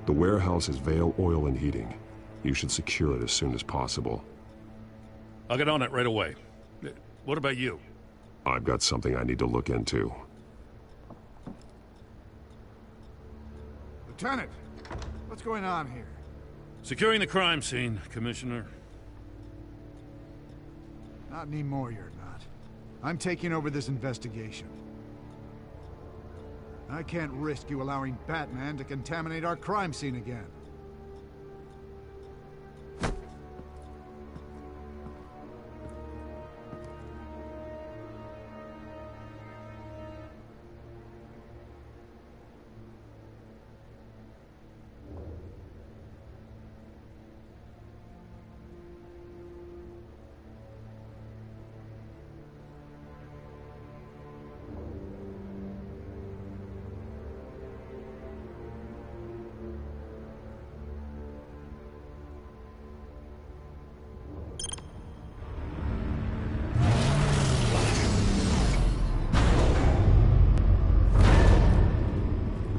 The warehouse is Vale Oil and Heating. You should secure it as soon as possible. I'll get on it right away. What about you? I've got something I need to look into. Lieutenant, what's going on here? Securing the crime scene, Commissioner. Not anymore, you're not. I'm taking over this investigation. I can't risk you allowing Batman to contaminate our crime scene again.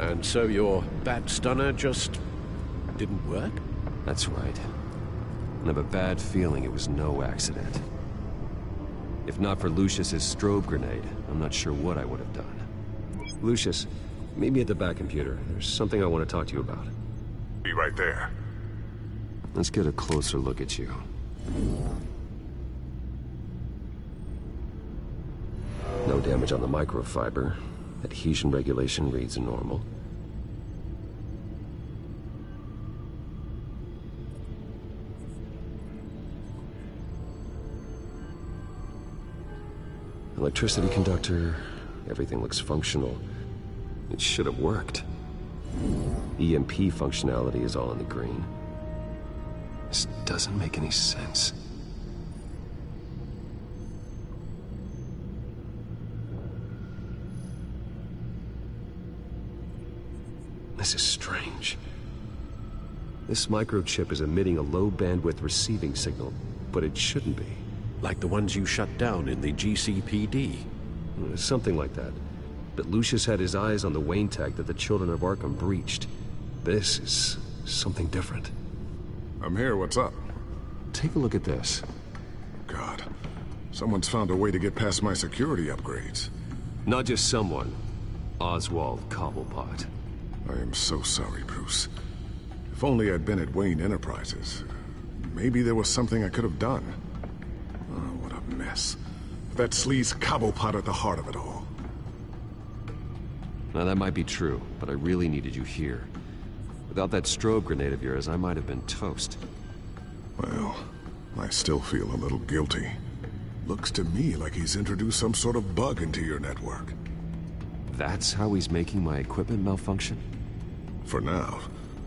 And so your bat stunner just didn't work? That's right. I have a bad feeling it was no accident. If not for Lucius's strobe grenade, I'm not sure what I would have done. Lucius, meet me at the back computer. There's something I want to talk to you about. Be right there. Let's get a closer look at you. No damage on the microfiber. Adhesion regulation reads normal. Electricity conductor, everything looks functional. It should have worked. EMP functionality is all in the green. This doesn't make any sense. This is strange. This microchip is emitting a low-bandwidth receiving signal, but it shouldn't be. Like the ones you shut down in the GCPD? Something like that. But Lucius had his eyes on the Wayne tag that the children of Arkham breached. This is something different. I'm here, what's up? Take a look at this. God. Someone's found a way to get past my security upgrades. Not just someone. Oswald Cobblepot. I am so sorry, Bruce. If only I'd been at Wayne Enterprises. Maybe there was something I could have done. Oh, what a mess. That sleaze Cobblepot at the heart of it all. Now that might be true, but I really needed you here. Without that strobe grenade of yours, I might have been toast. Well, I still feel a little guilty. Looks to me like he's introduced some sort of bug into your network. That's how he's making my equipment malfunction? For now.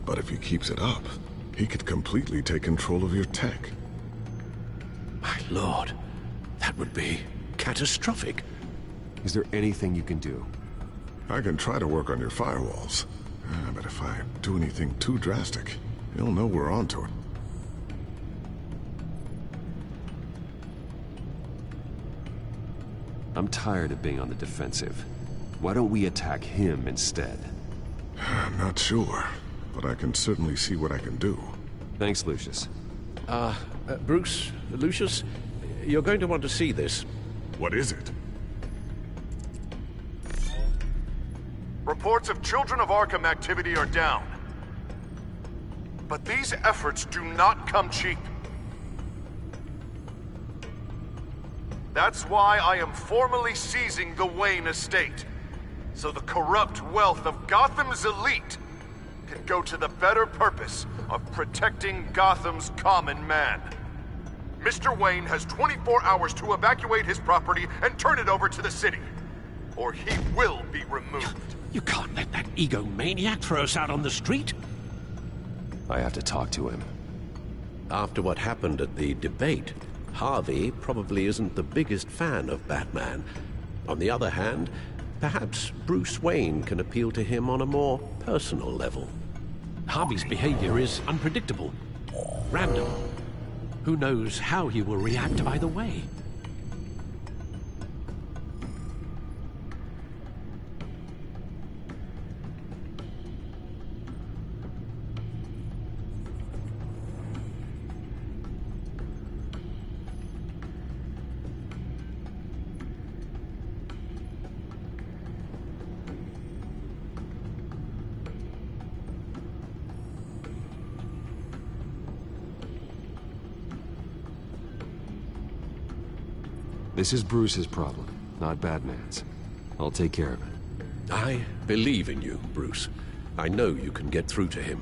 But if he keeps it up, he could completely take control of your tech. My lord, that would be catastrophic. Is there anything you can do? I can try to work on your firewalls. But if I do anything too drastic, he'll know we're onto it. I'm tired of being on the defensive. Why don't we attack him instead? Not sure, but I can certainly see what I can do. Thanks, Lucius. Bruce, Lucius, you're going to want to see this. What is it? Reports of Children of Arkham activity are down. But these efforts do not come cheap. That's why I am formally seizing the Wayne estate, so the corrupt wealth of Gotham's elite can go to the better purpose of protecting Gotham's common man. Mr. Wayne has 24 hours to evacuate his property and turn it over to the city, or he will be removed. You can't let that egomaniac throw us out on the street. I have to talk to him. After what happened at the debate, Harvey probably isn't the biggest fan of Batman. On the other hand, perhaps Bruce Wayne can appeal to him on a more personal level. Harvey's behavior is unpredictable, random. Who knows how he will react either way? This is Bruce's problem, not Batman's. I'll take care of it. I believe in you, Bruce. I know you can get through to him.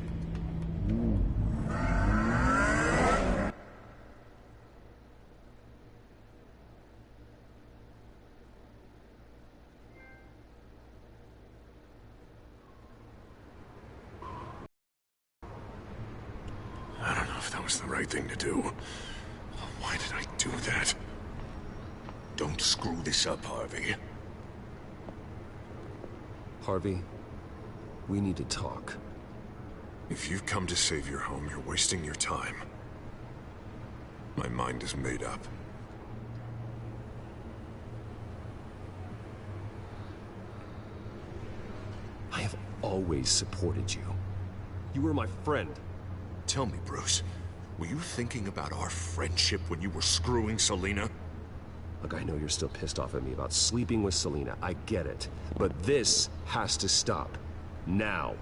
I don't know if that was the right thing to do. Why did I do that? Don't screw this up, Harvey. Harvey, we need to talk. If you've come to save your home, you're wasting your time. My mind is made up. I have always supported you. You were my friend. Tell me, Bruce, were you thinking about our friendship when you were screwing Selina? Look, I know you're still pissed off at me about sleeping with Selina. I get it. But this has to stop. Now.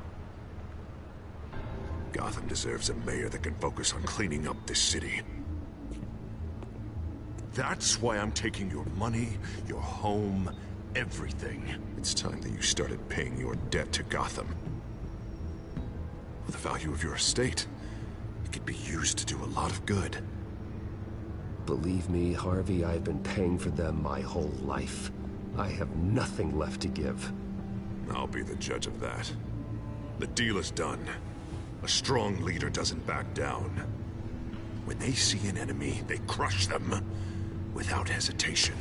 Gotham deserves a mayor that can focus on cleaning up this city. That's why I'm taking your money, your home, everything. It's time that you started paying your debt to Gotham. For the value of your estate, it could be used to do a lot of good. Believe me, Harvey, I've been paying for them my whole life. I have nothing left to give. I'll be the judge of that. The deal is done. A strong leader doesn't back down. When they see an enemy, they crush them without hesitation.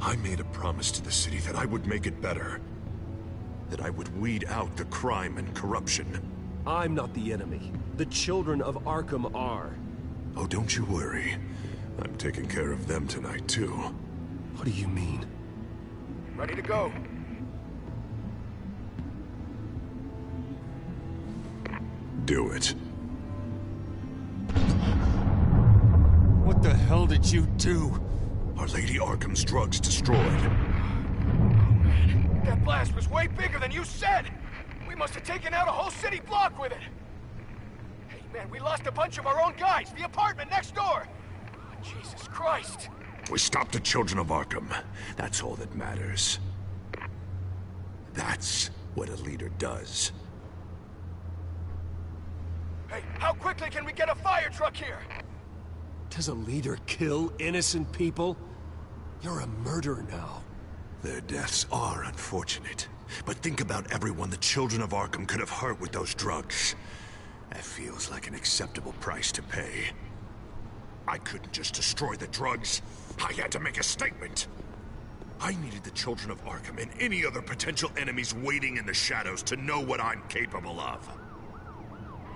I made a promise to the city that I would make it better. That I would weed out the crime and corruption. I'm not the enemy. The children of Arkham are. Oh, don't you worry. I'm taking care of them tonight, too. What do you mean? Ready to go. Do it. What the did you do? Are Lady Arkham's drugs destroyed? That blast was way bigger than you said! We must have taken out a whole city block with it! Hey, man, we lost a bunch of our own guys! The apartment next door! Oh, Jesus Christ! We stopped the children of Arkham. That's all that matters. That's what a leader does. Hey, how quickly can we get a fire truck here? Does a leader kill innocent people? You're a murderer now. Their deaths are unfortunate. But think about everyone the children of Arkham could have hurt with those drugs. That feels like an acceptable price to pay. I couldn't just destroy the drugs. I had to make a statement. I needed the children of Arkham and any other potential enemies waiting in the shadows to know what I'm capable of.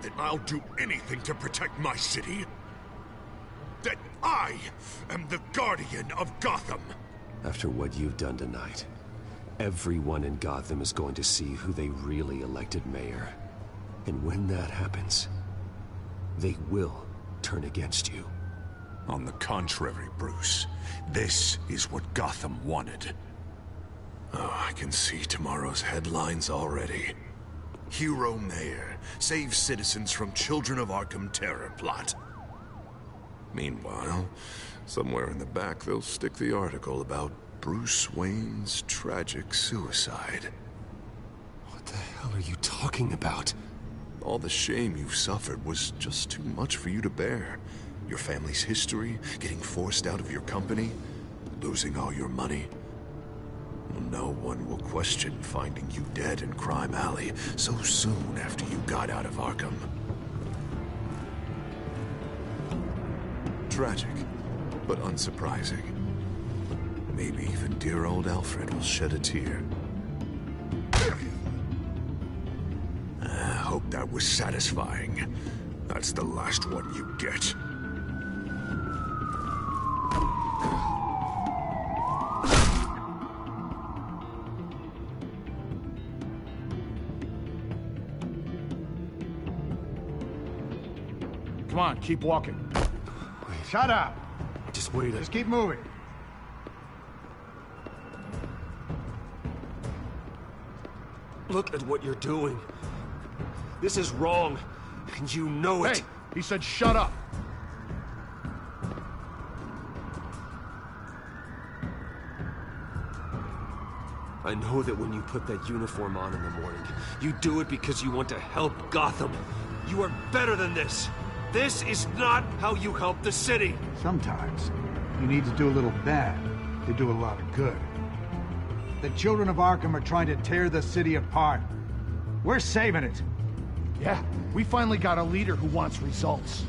That I'll do anything to protect my city. That I am the guardian of Gotham. After what you've done tonight, everyone in Gotham is going to see who they really elected mayor. And when that happens, they will turn against you. On the contrary, Bruce. This is what Gotham wanted. Oh, I can see tomorrow's headlines already. Hero Mayor saves citizens from Children of Arkham terror plot. Meanwhile, somewhere in the back they'll stick the article about Bruce Wayne's tragic suicide. What the hell are you talking about? All the shame you've suffered was just too much for you to bear. Your family's history, getting forced out of your company, losing all your money. No one will question finding you dead in Crime Alley so soon after you got out of Arkham. Tragic, but unsurprising. Maybe even dear old Alfred will shed a tear. I hope that was satisfying. That's the last one you get. Come on, keep walking. Shut up! Just wait. Just keep moving. Look at what you're doing. This is wrong, and you know it. Hey, he said shut up. I know that when you put that uniform on in the morning, you do it because you want to help Gotham. You are better than this. This is not how you help the city. Sometimes you need to do a little bad to do a lot of good. The children of Arkham are trying to tear the city apart. We're saving it. Yeah, we finally got a leader who wants results.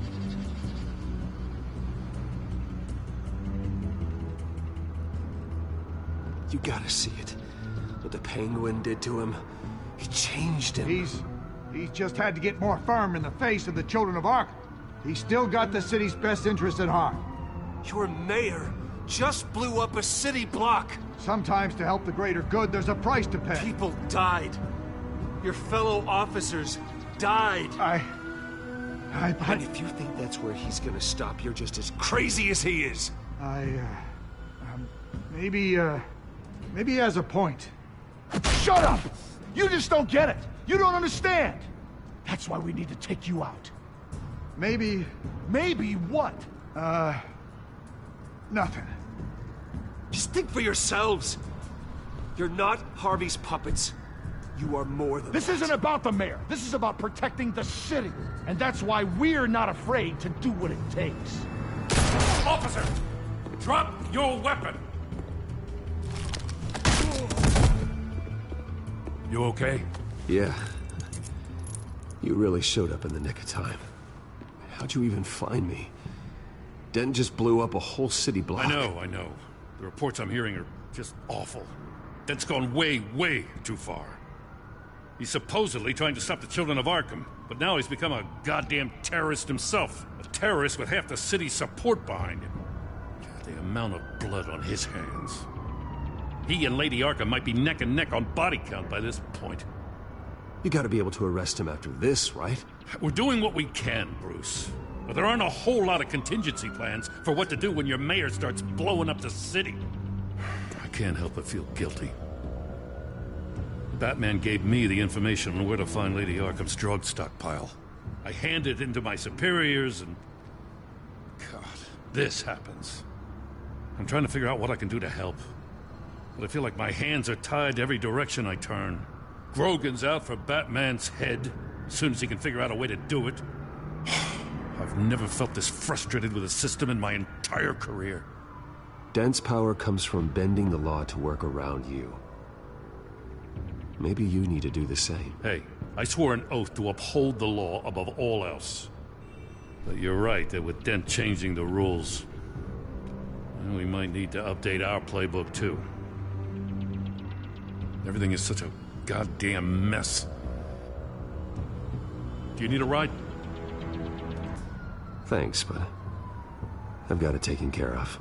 You gotta see it. What the Penguin did to him. He changed him. He's just had to get more firm in the face of the children of Arkham. He's still got the city's best interest at heart. Your mayor just blew up a city block. Sometimes to help the greater good, there's a price to pay. People died. Your fellow officers died. And if you think that's where he's gonna stop, you're just as crazy as he is. Maybe he has a point. Shut up! You just don't get it. You don't understand. That's why we need to take you out. Maybe what? Nothing. Just think for yourselves. You're not Harvey's puppets. You are more than This isn't about the mayor. This is about protecting the city. And that's why we're not afraid to do what it takes. Officer! Drop your weapon! You okay? Yeah. You really showed up in the nick of time. How'd you even find me? Dent just blew up a whole city block. I know. The reports I'm hearing are just awful. Dent's gone way, way too far. He's supposedly trying to stop the children of Arkham, but now he's become a goddamn terrorist himself. A terrorist with half the city's support behind him. God, the amount of blood on his hands. He and Lady Arkham might be neck and neck on body count by this point. You gotta be able to arrest him after this, right? We're doing what we can, Bruce. But there aren't a whole lot of contingency plans for what to do when your mayor starts blowing up the city. I can't help but feel guilty. Batman gave me the information on where to find Lady Arkham's drug stockpile. I handed it into my superiors and... God, this happens. I'm trying to figure out what I can do to help. But I feel like my hands are tied every direction I turn. Grogan's out for Batman's head as soon as he can figure out a way to do it. I've never felt this frustrated with a system in my entire career. Dense power comes from bending the law to work around you. Maybe you need to do the same. Hey, I swore an oath to uphold the law above all else. But you're right that with Dent changing the rules, we might need to update our playbook too. Everything is such a goddamn mess. Do you need a ride? Thanks, but I've got it taken care of.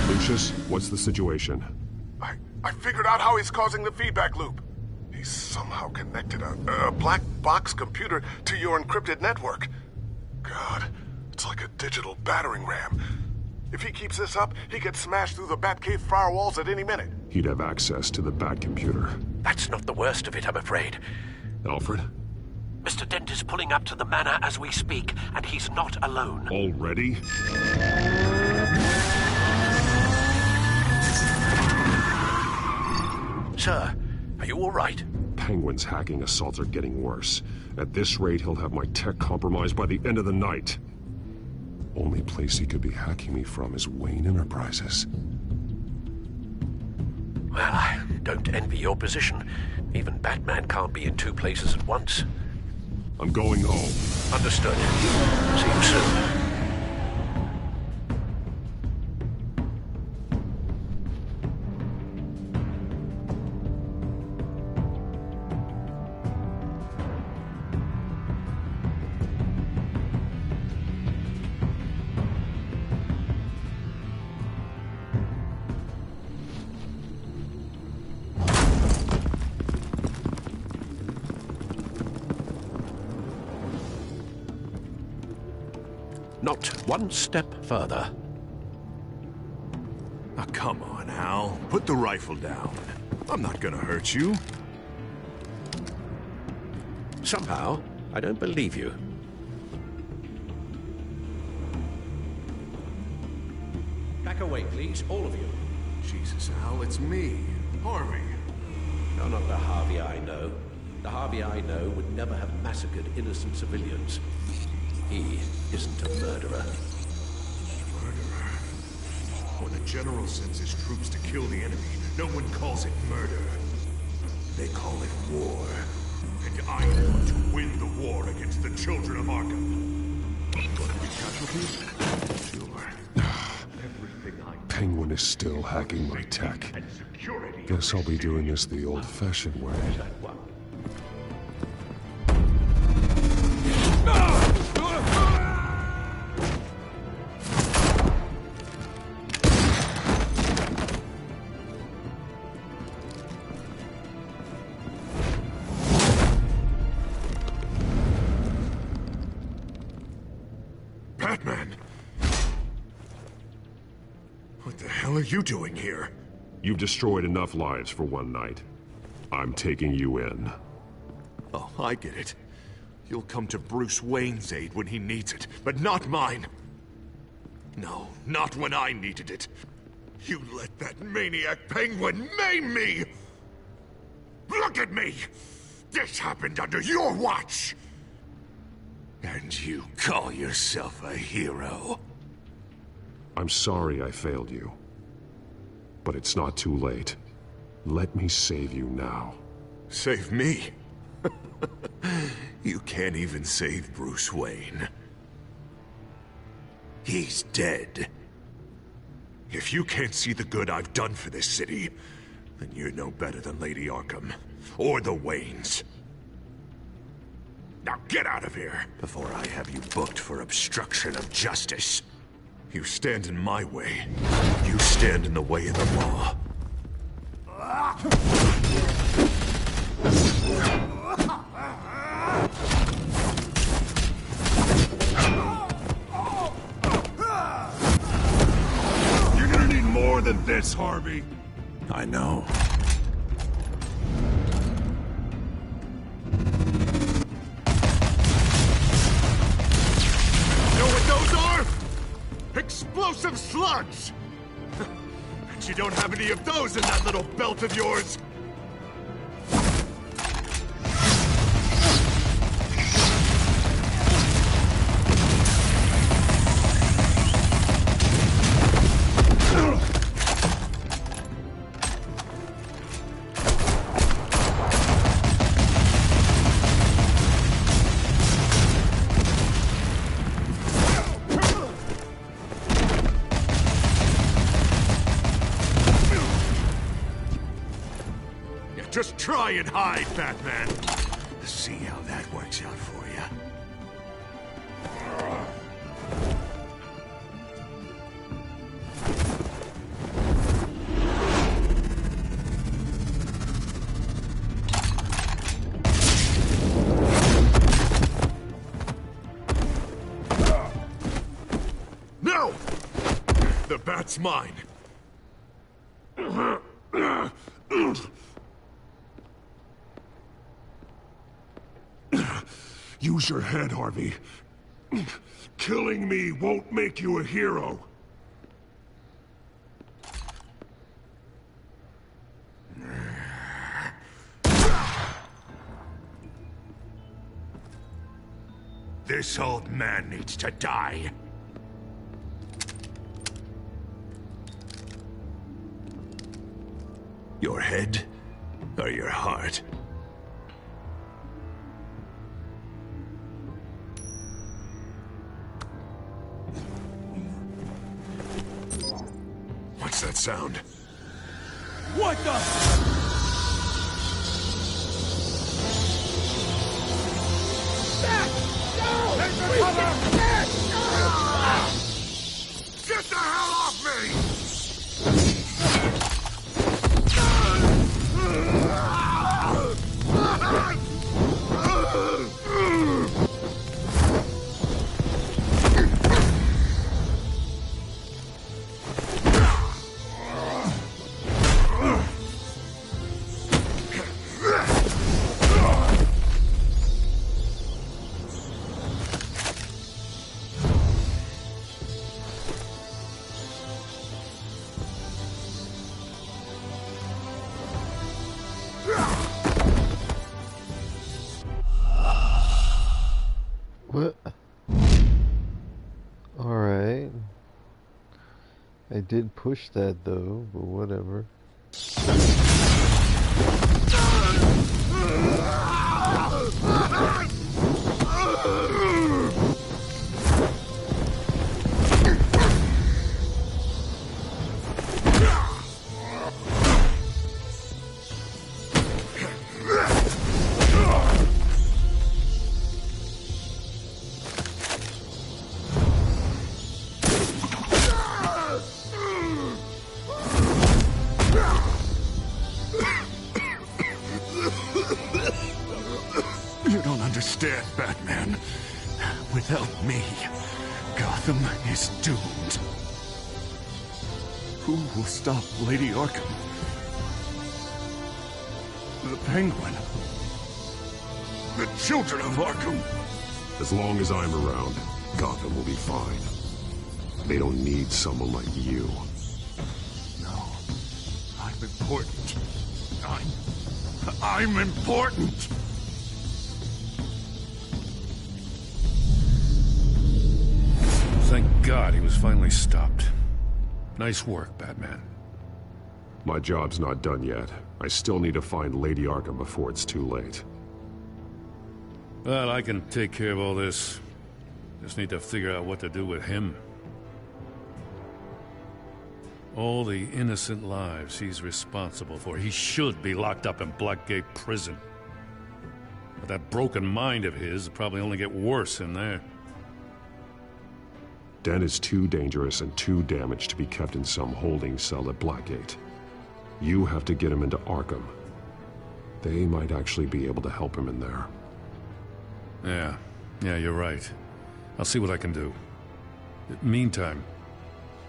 Lucius, what's the situation? I figured out how he's causing the feedback loop. He's somehow connected a black box computer to your encrypted network. God, it's like a digital battering ram. If he keeps this up, he could smash through the Batcave firewalls at any minute. He'd have access to the Bat computer. That's not the worst of it, I'm afraid. Alfred? Mr. Dent is pulling up to the manor as we speak, and he's not alone. Already? Sir, are you all right? Penguin's hacking assaults are getting worse. At this rate, he'll have my tech compromised by the end of the night. Only place he could be hacking me from is Wayne Enterprises. Well, I don't envy your position. Even Batman can't be in two places at once. I'm going home. Understood. See you soon. Not one step further. Now, come on, Al. Put the rifle down. I'm not gonna hurt you. Somehow, I don't believe you. Back away, please, all of you. Jesus, Al, it's me, Harvey. No, not the Harvey I know. The Harvey I know would never have massacred innocent civilians. He isn't a murderer. Murderer? When a general sends his troops to kill the enemy, no one calls it murder. They call it war. And I want to win the war against the children of Arkham. Gonna be casualties? Sure. Penguin is still hacking my tech. Guess I'll be doing this the old-fashioned way. What are you doing here? You've destroyed enough lives for one night. I'm taking you in. Oh, I get it. You'll come to Bruce Wayne's aid when he needs it, but not mine. No, not when I needed it. You let that maniac Penguin maim me! Look at me! This happened under your watch! And you call yourself a hero? I'm sorry I failed you. But it's not too late. Let me save you now. Save me? You can't even save Bruce Wayne. He's dead. If you can't see the good I've done for this city, then you're no better than Lady Arkham, or the Waynes. Now get out of here, before I have you booked for obstruction of justice. You stand in my way. You stand in the way of the law. You're gonna need more than this, Harvey. I know. You know what those are? Explosive slugs! Bet you don't have any of those in that little belt of yours! Just try and hide, Batman. See how that works out for you. No! The bat's mine. Use your head, Harvey. Killing me won't make you a hero. This old man needs to die. Your head or your heart? What's that sound? What the? Get the hell off me! What? Alright. I did push that though, but whatever. You don't understand, Batman. Without me, Gotham is doomed. Who will stop Lady Arkham? The Penguin? The children of Arkham? As long as I'm around, Gotham will be fine. They don't need someone like you. No. I'm important. I'm important! Thank God he was finally stopped. Nice work, Batman. My job's not done yet. I still need to find Lady Arkham before it's too late. Well, I can take care of all this. Just need to figure out what to do with him. All the innocent lives he's responsible for. He should be locked up in Blackgate Prison. With that broken mind of his, it'll probably only get worse in there. Den is too dangerous and too damaged to be kept in some holding cell at Blackgate. You have to get him into Arkham. They might actually be able to help him in there. Yeah, you're right. I'll see what I can do. Meantime,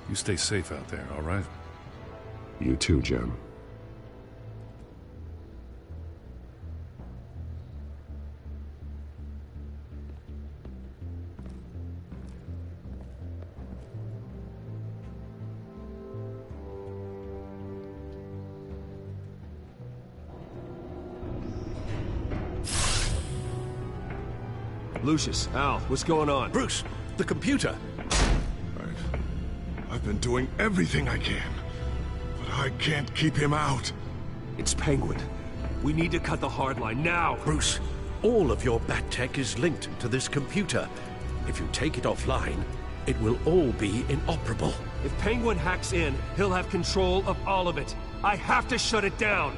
you stay safe out there, all right? You too, Jim. Lucius, Al, what's going on? Bruce, the computer! I've been doing everything I can, but I can't keep him out. It's Penguin. We need to cut the hard line now! Bruce, all of your bat tech is linked to this computer. If you take it offline, it will all be inoperable. If Penguin hacks in, he'll have control of all of it. I have to shut it down!